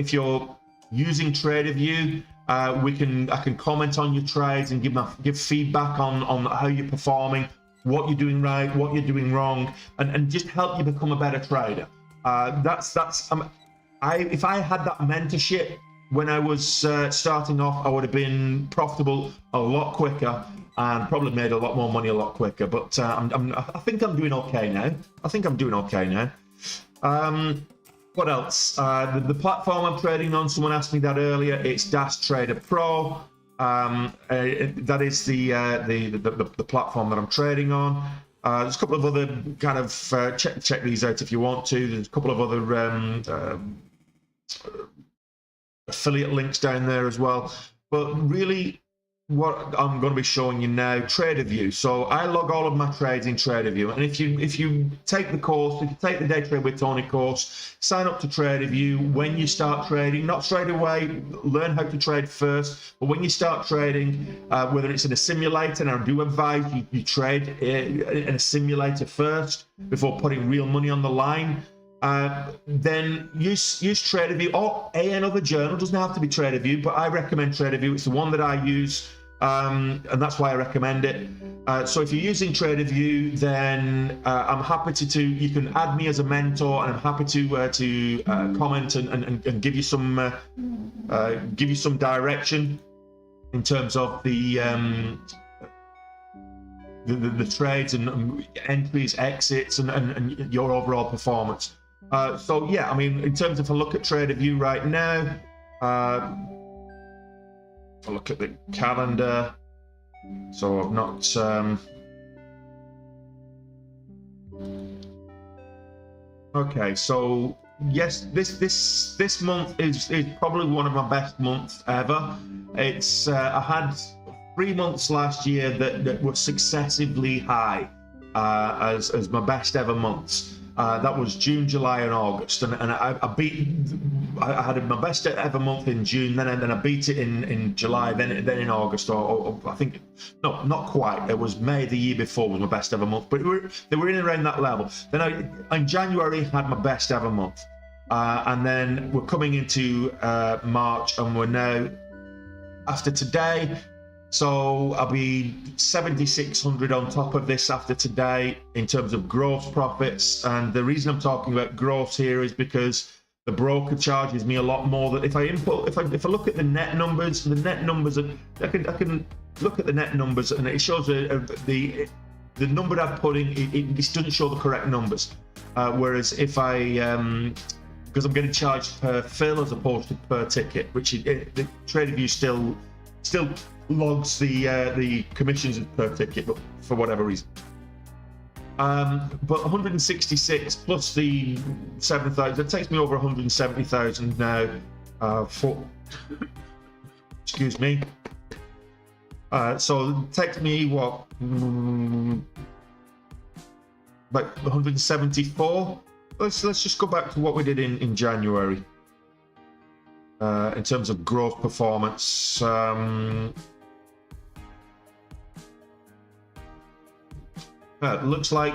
using TraderView, I can comment on your trades and give feedback on how you're performing, what you're doing right, what you're doing wrong, and just help you become a better trader. If I had that mentorship when I was starting off, I would have been profitable a lot quicker and probably made a lot more money a lot quicker. But I think I'm doing okay now. What else? The platform I'm trading on, someone asked me that earlier. It's Dash Trader Pro. That is the platform that I'm trading on. There's a couple of other kind of check these out if you want to. There's a couple of other affiliate links down there as well. But really, what I'm going to be showing you now, TraderView. So I log all of my trades in TraderView, and if you take the course, if you take the Day Trade with Tony course, sign up to TraderView. When you start trading, not straight away, learn how to trade first, but when you start trading, whether it's in a simulator, and I do advise you trade in a simulator first before putting real money on the line. Then use TraderView or another journal. It doesn't have to be TraderView, but I recommend TraderView. It's the one that I use, and that's why I recommend it. So if you're using TraderView, then I'm happy to you can add me as a mentor, and I'm happy to comment and give you some direction in terms of the trades and entries, exits, and your overall performance. So yeah, I mean, in terms of a look at TraderView right now, I'll look at the calendar. So I've not okay, so yes, this month is probably one of my best months ever. It's I had 3 months last year that were successively high as my best ever months. That was June, July, and August, and I had my best ever month in June, then I beat it in July, then in August, or I think no, not quite. It was May the year before was my best ever month, but they were in and around that level. Then in January had my best ever month, and then we're coming into March, and we're now after today. So I'll be 7,600 on top of this after today in terms of gross profits. And the reason I'm talking about gross here is because the broker charges me a lot more. That if I look at the net numbers, I can look at the net numbers, and it shows the number I've put in. It doesn't show the correct numbers. Whereas if because I'm getting charged per fill as opposed to per ticket, which the TraderView still logs the commissions per ticket, but for whatever reason. But 166 plus the 7,000, it takes me over 170,000 now. Excuse me. So it takes me what, about 174. Let's just go back to what we did in January. In terms of growth performance, It looks like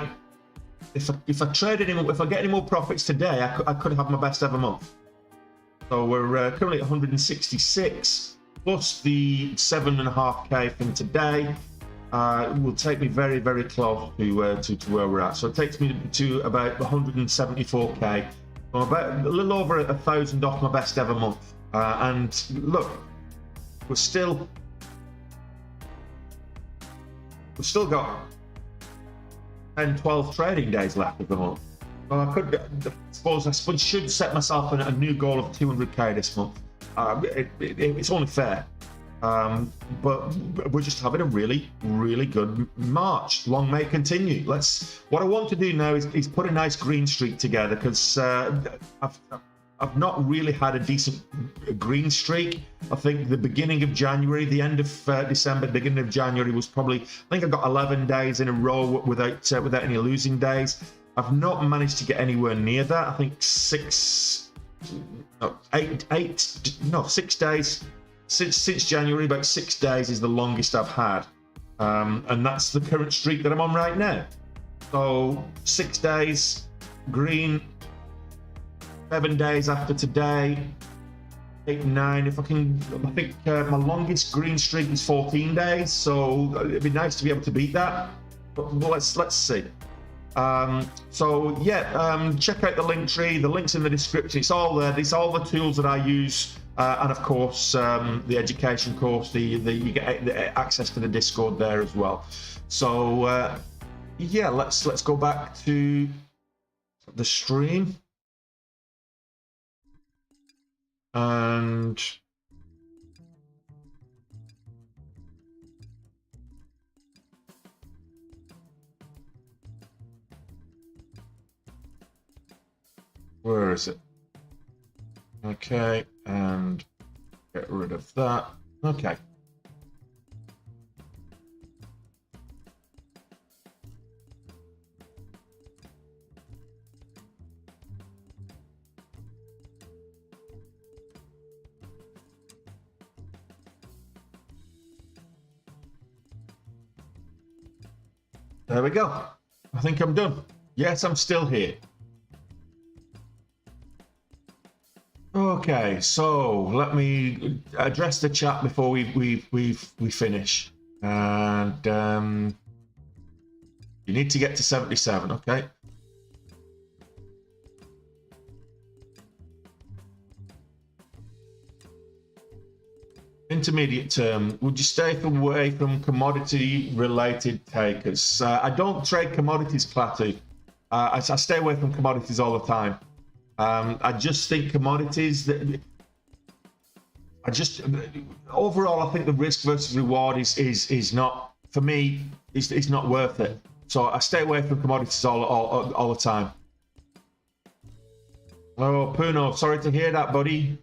if I trade any more, if I get any more profits today, I could have my best ever month. So we're currently at 166 plus the 7.5k from today. Will take me very, very close to where we're at. So it takes me to about 174k. I'm about a little over 1,000 off my best ever month. And look, we've still got 10, 12 trading days left of the month. So I should set myself a new goal of 200k this month. It's only fair. But we're just having a really, really good March. Long may continue. What I want to do now is put a nice green streak together, because I've not really had a decent green streak. I think the beginning of January, the end of December, beginning of January was probably, I think I got 11 days in a row without any losing days. I've not managed to get anywhere near that. I think 6 days. Since January, about 6 days is the longest I've had. And that's the current streak that I'm on right now. So 6 days, green, 7 days after today, 8, 9. I think my longest green streak is 14 days. So it'd be nice to be able to beat that. But let's see. So yeah, check out the link tree. The link's in the description. It's all there. It's all the tools that I use. And of course, the education course, you get access to the Discord there as well. So yeah, let's go back to the stream. And where is it? Okay, and get rid of that. Okay. There we go. I think I'm done. Yes, I'm still here. Okay, so let me address the chat before we finish. And you need to get to 77, okay? Intermediate term, would you stay away from commodity-related takers? I don't trade commodities, Klaatu. I stay away from commodities all the time. I just think commodities overall, I think the risk versus reward is not, for me, it's not worth it. So I stay away from commodities all the time. Oh, Puno, sorry to hear that, buddy.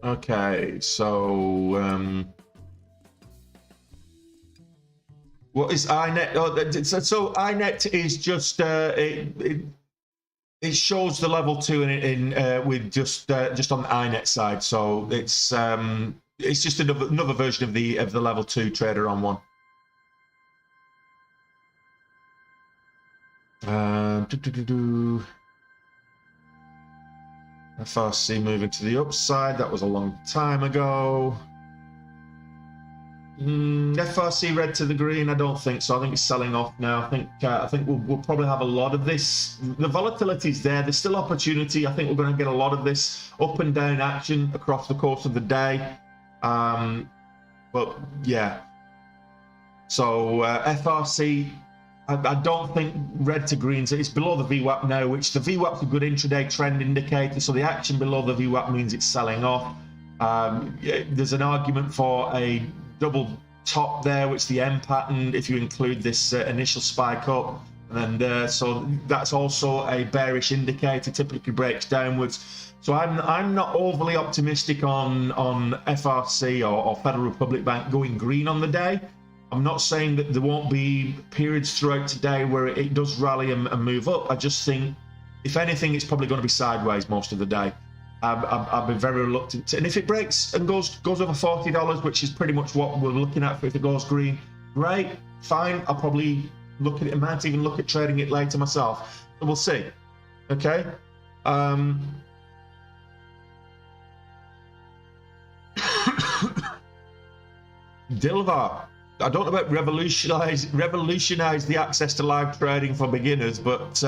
Okay, so what is INET? Oh, so INET is just it shows the level 2 with just on the INET side. So it's just another version of the level 2 trader on one. FRC moving to the upside. That was a long time ago. FRC red to the green. I don't think so. I think it's selling off now. I think we'll probably have a lot of this. The volatility is there. There's still opportunity. I think we're going to get a lot of this up and down action across the course of the day. But yeah. So FRC. I don't think red to green, so it's below the VWAP now, which the VWAP's a good intraday trend indicator, so the action below the VWAP means it's selling off. There's an argument for a double top there, which the M pattern, if you include this initial spike up, and so that's also a bearish indicator, typically breaks downwards. So I'm not overly optimistic on FRC or Federal Republic Bank going green on the day. I'm not saying that there won't be periods throughout today where it does rally and move up. I just think, if anything, it's probably going to be sideways most of the day. I've been very reluctant to, and if it breaks and goes over $40, which is pretty much what we're looking at if it goes green, great, fine. I'll probably look at it. I might even look at trading it later myself. So we'll see. Okay. Dilvar, I don't know about revolutionize the access to live trading for beginners, but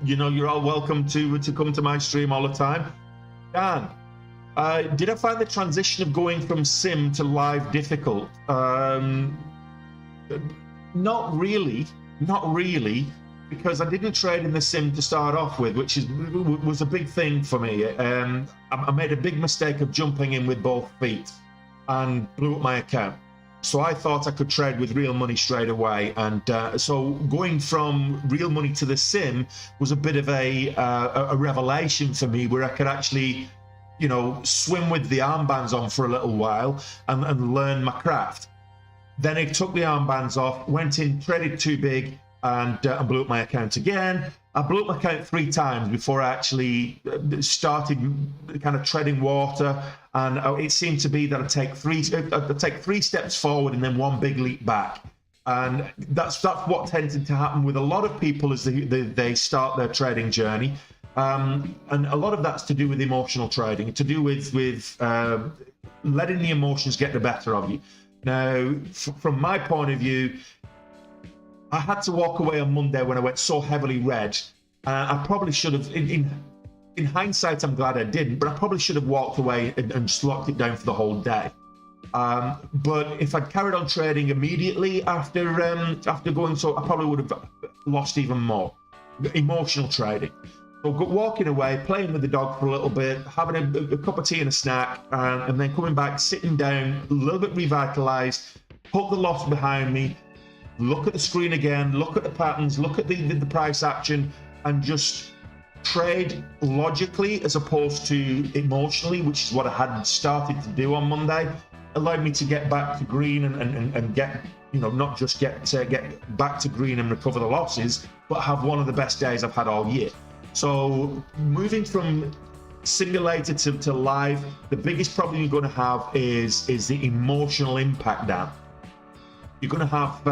you know, you're all welcome to come to my stream all the time. Dan, did I find the transition of going from sim to live difficult? Not really, because I didn't trade in the sim to start off with, which was a big thing for me. I made a big mistake of jumping in with both feet and blew up my account. So I thought I could trade with real money straight away, and so going from real money to the sim was a bit of a revelation for me, where I could actually, you know, swim with the armbands on for a little while and learn my craft. Then I took the armbands off, went in, traded too big, and blew up my account again. I blew up my account 3 times before I actually started kind of treading water, and it seemed to be that I'd take 3 steps forward and then 1 big leap back. And that's what tended to happen with a lot of people as they start their trading journey. And a lot of that's to do with emotional trading, to do with letting the emotions get the better of you. Now, from my point of view, I had to walk away on Monday when I went so heavily red. I probably should have, in hindsight, I'm glad I didn't, but I probably should have walked away and just locked it down for the whole day. But if I'd carried on trading immediately after going, so I probably would have lost even more. Emotional trading. So walking away, playing with the dog for a little bit, having a cup of tea and a snack, and then coming back, sitting down, a little bit revitalized, put the loss behind me, look at the screen again, look at the patterns, look at the price action, and just trade logically as opposed to emotionally, which is what I had started to do on Monday. Allowed me to get back to green and get, you know, not just get back to green and recover the losses, but have one of the best days I've had all year. So moving from simulator to live, the biggest problem you're going to have is the emotional impact down. You're going to have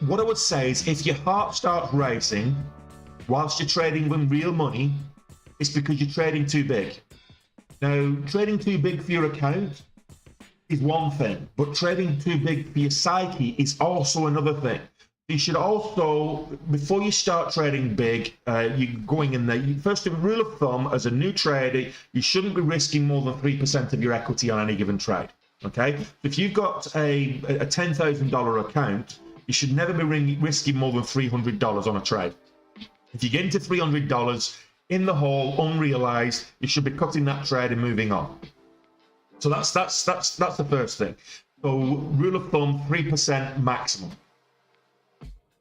what I would say is, if your heart starts racing whilst you're trading with real money, it's because you're trading too big. Now, trading too big for your account is one thing, but trading too big for your psyche is also another thing. You should also, before you start trading big, you're going in there. First, a rule of thumb, as a new trader, you shouldn't be risking more than 3% of your equity on any given trade. Okay, if you've got a $10,000 account, you should never be risking more than $300 on a trade. If you get into $300 in the hole, unrealized, you should be cutting that trade and moving on. So that's the first thing. So rule of thumb, 3% maximum.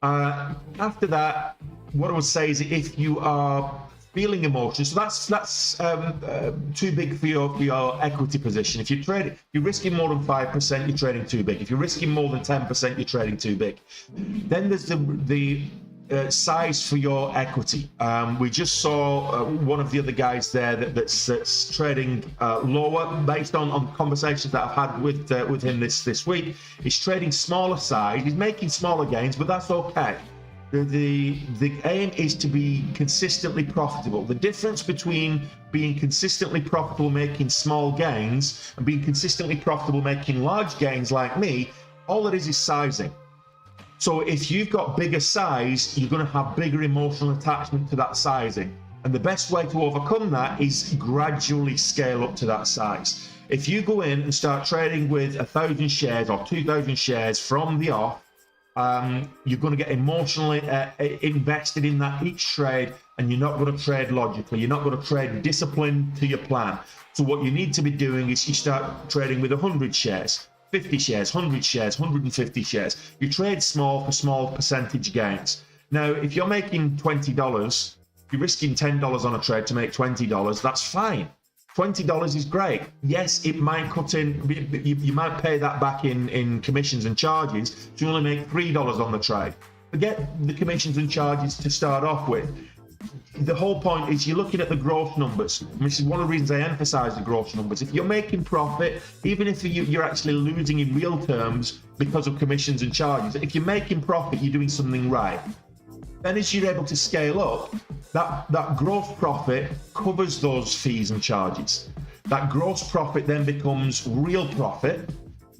After that, what I would say is, if you are feeling emotions, so that's too big for your equity position. If you're risking more than 5%, you're trading too big. If you're risking more than 10%, you're trading too big. Then there's the size for your equity. We just saw one of the other guys there that's trading lower, based on conversations that I've had with him this week. He's trading smaller size. He's making smaller gains, but that's okay. The aim is to be consistently profitable. The difference between being consistently profitable making small gains and being consistently profitable making large gains like me, all it is sizing. So if you've got bigger size, you're going to have bigger emotional attachment to that sizing. And the best way to overcome that is gradually scale up to that size. If you go in and start trading with 1,000 shares or 2,000 shares from the off, you're going to get emotionally invested in that each trade, and you're not going to trade logically. You're not going to trade disciplined to your plan. So what you need to be doing is you start trading with 100 shares, 50 shares, 100 shares, 150 shares. You trade small for small percentage gains. Now, if you're making $20, you're risking $10 on a trade to make $20, that's fine. $20 is great. Yes, it might cut in, you might pay that back in commissions and charges, so you only make $3 on the trade. Forget the commissions and charges to start off with. the whole point is you're looking at the gross numbers, which is one of the reasons I emphasize the gross numbers. If you're making profit, even if you're actually losing in real terms because of commissions and charges, if you're making profit, you're doing something right. Then as you're able to scale up, that gross profit covers those fees and charges. That gross profit then becomes real profit.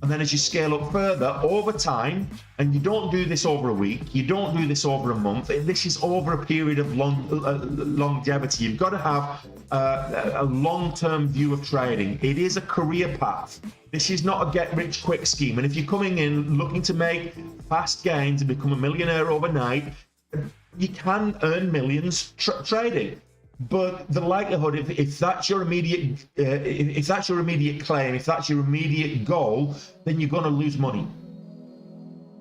And then as you scale up further over time, and you don't do this over a week, you don't do this over a month, this is over a period of longevity. You've got to have a long-term view of trading. It is a career path. This is not a get-rich-quick scheme. And if you're coming in looking to make fast gains and become a millionaire overnight, you can earn millions trading. But the likelihood, if that's your immediate, if that's your immediate claim, if that's your immediate goal, then you're going to lose money.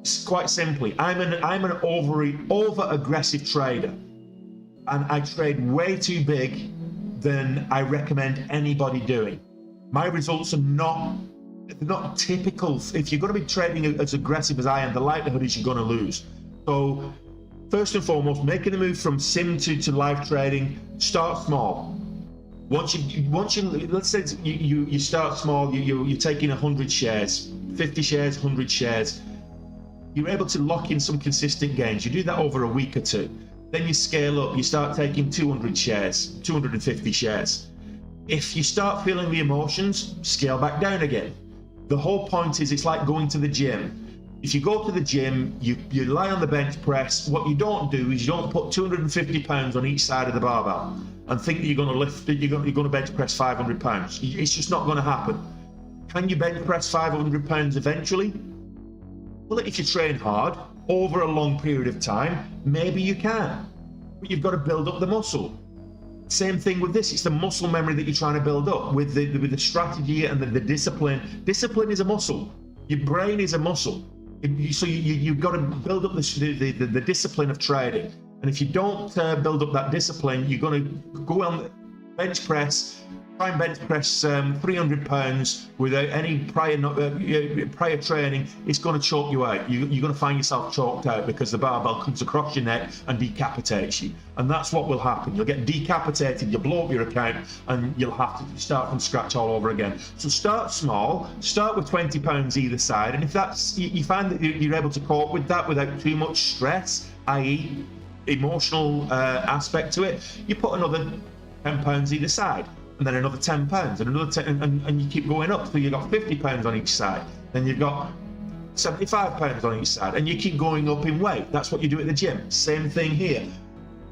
It's quite simply, I'm an over aggressive trader, and I trade way too big than I recommend anybody doing. My results are not typical. If you're going to be trading as aggressive as I am, the likelihood is you're going to lose. So first and foremost, making the move from sim to live trading, start small. Once you let's say you start small, you're taking 100 shares, 50 shares, 100 shares. You're able to lock in some consistent gains. You do that over a week or two. Then you scale up, you start taking 200 shares, 250 shares. If you start feeling the emotions, scale back down again. The whole point is it's like going to the gym. If you go to the gym, you lie on the bench press. What you don't do is you don't put 250 pounds on each side of the barbell and think that you're going to lift it, you're going to bench press 500 pounds. It's just not going to happen. Can you bench press 500 pounds eventually? Well, if you train hard over a long period of time, maybe you can. But you've got to build up the muscle. Same thing with this. It's the muscle memory that you're trying to build up with the strategy and the discipline. Discipline is a muscle. Your brain is a muscle. So you've got to build up the discipline of trading. And if you don't build up that discipline, you're going to go on bench press, try and bench press 300 pounds without any prior training. It's going to choke you out. You're going to find yourself choked out because the barbell comes across your neck and decapitates you. And that's what will happen. You'll get decapitated, you'll blow up your account, and you'll have to start from scratch all over again. So start small, start with 20 pounds either side. And if that's you find that you're able to cope with that without too much stress, i.e. emotional aspect to it, you put another 10 pounds either side. And then another 10 pounds and another 10, and you keep going up. So you've got 50 pounds on each side. Then you've got 75 pounds on each side, and you keep going up in weight. That's what you do at the gym. Same thing here.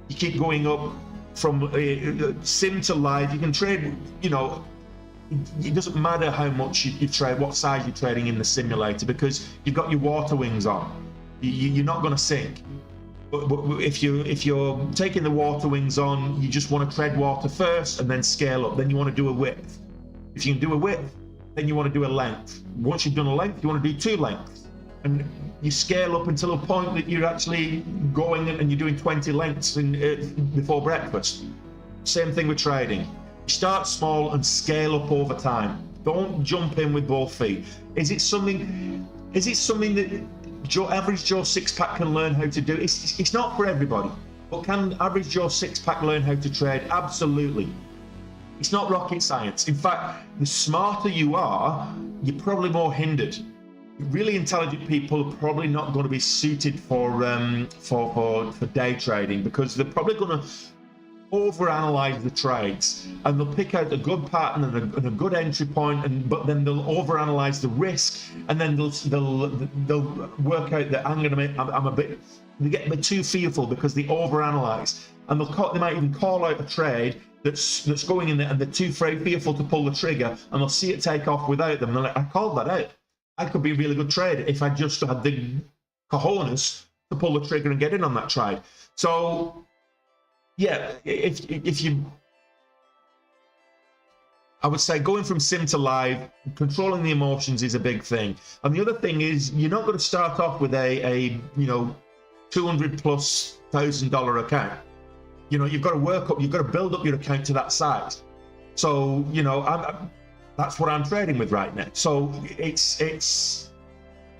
You keep going up from sim to live. You can trade, it doesn't matter how much you trade, what size you're trading in the simulator, because you've got your water wings on. You're not going to sink. But if you're taking the water wings on, you just want to tread water first and then scale up. Then you want to do a width. If you can do a width, then you want to do a length. Once you've done a length, you want to do 2 lengths. And you scale up until a point that you're actually going and you're doing 20 lengths before breakfast. Same thing with trading. Start small and scale up over time. Don't jump in with both feet. Is it something that average Joe six-pack can learn how to do? It's not for everybody, but can average Joe six-pack learn how to trade? Absolutely. It's not rocket science. In fact, the smarter you are, you're probably more hindered. Really intelligent people are probably not going to be suited for day trading, because they're probably going to overanalyze the trades, and they'll pick out a good pattern and a good entry point, but then they'll overanalyze the risk, and then they'll work out that they get a bit too fearful because they overanalyze, and they might even call out a trade that's going in there, and they're too fearful to pull the trigger, and they'll see it take off without them. And they're like, I called that out. I could be a really good trader if I just had the cojones to pull the trigger and get in on that trade. So yeah, I would say going from sim to live, controlling the emotions is a big thing. And the other thing is, you're not going to start off with a $200,000+ account. You've got to work up, you've got to build up your account to that size. So that's what I'm trading with right now. So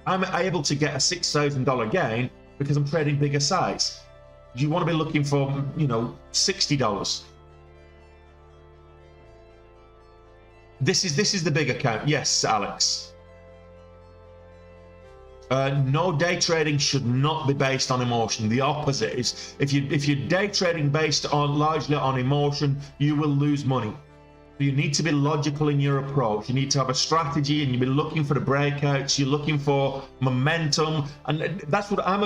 I'm able to get a $6,000 gain because I'm trading bigger size. you want to be looking for, you know, $60. This is the big account. Yes, Alex. No, day trading should not be based on emotion. The opposite is, if you're day trading based on largely on emotion, you will lose money. You need to be logical in your approach. You need to have a strategy, and you'll be looking for the breakouts. You're looking for momentum, and that's what I'm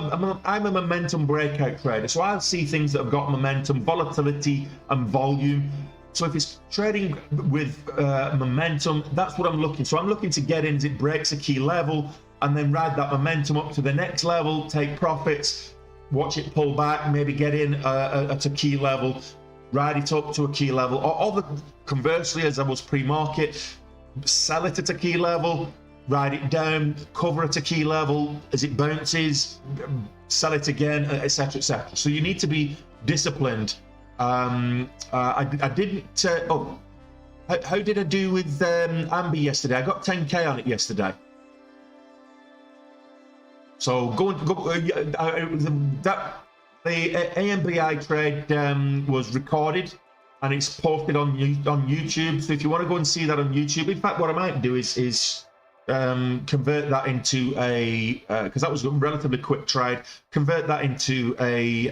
a momentum breakout trader. So I'll see things that have got momentum, volatility, and volume. So if it's trading with momentum, that's what I'm looking. So I'm looking to get in as it breaks a key level, and then ride that momentum up to the next level, take profits, watch it pull back, maybe get in at a key level, ride it up to a key level, or conversely, as I was pre-market, sell it at a key level, ride it down, cover at a key level, as it bounces, sell it again, etc., etc. So you need to be disciplined. I didn't. How did I do with Ambi yesterday? I got 10k on it yesterday. So the AMBI trade was recorded, and it's posted on YouTube. So if you want to go and see that on YouTube, in fact, what I might do is convert that into a, because that was a relatively quick trade, convert that into a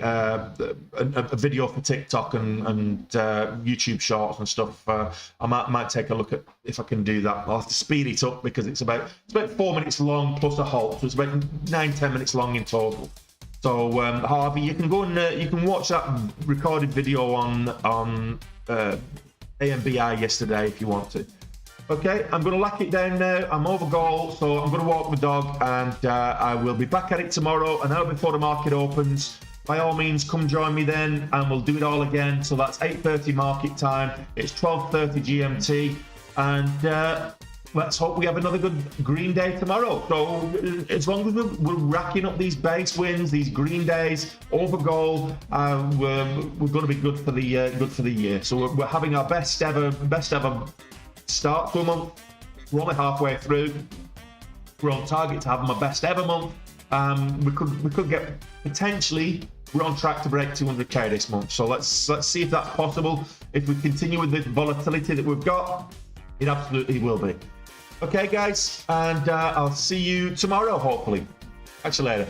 video for TikTok and YouTube Shorts and stuff. I might take a look at if I can do that. I'll have to speed it up because it's about 4 minutes long plus a halt, so it's about 9-10 minutes long in total. So Harvey, you can go and you can watch that recorded video on AMBI yesterday if you want to. Okay, I'm going to lock it down now. I'm over goal, so I'm going to walk my dog, and I will be back at it tomorrow, an hour before the market opens. By all means, come join me then, and we'll do it all again. So that's 8:30 market time. It's 12:30 GMT, and let's hope we have another good green day tomorrow. So as long as we're racking up these base wins, these green days over goal, we're going to be good for the year. So we're having our best ever start to a month. We're only halfway through. We're on target to have my best ever month. We could get potentially. We're on track to break 200k this month. So let's see if that's possible. If we continue with the volatility that we've got, it absolutely will be. Okay, guys, and I'll see you tomorrow. Hopefully, catch you later.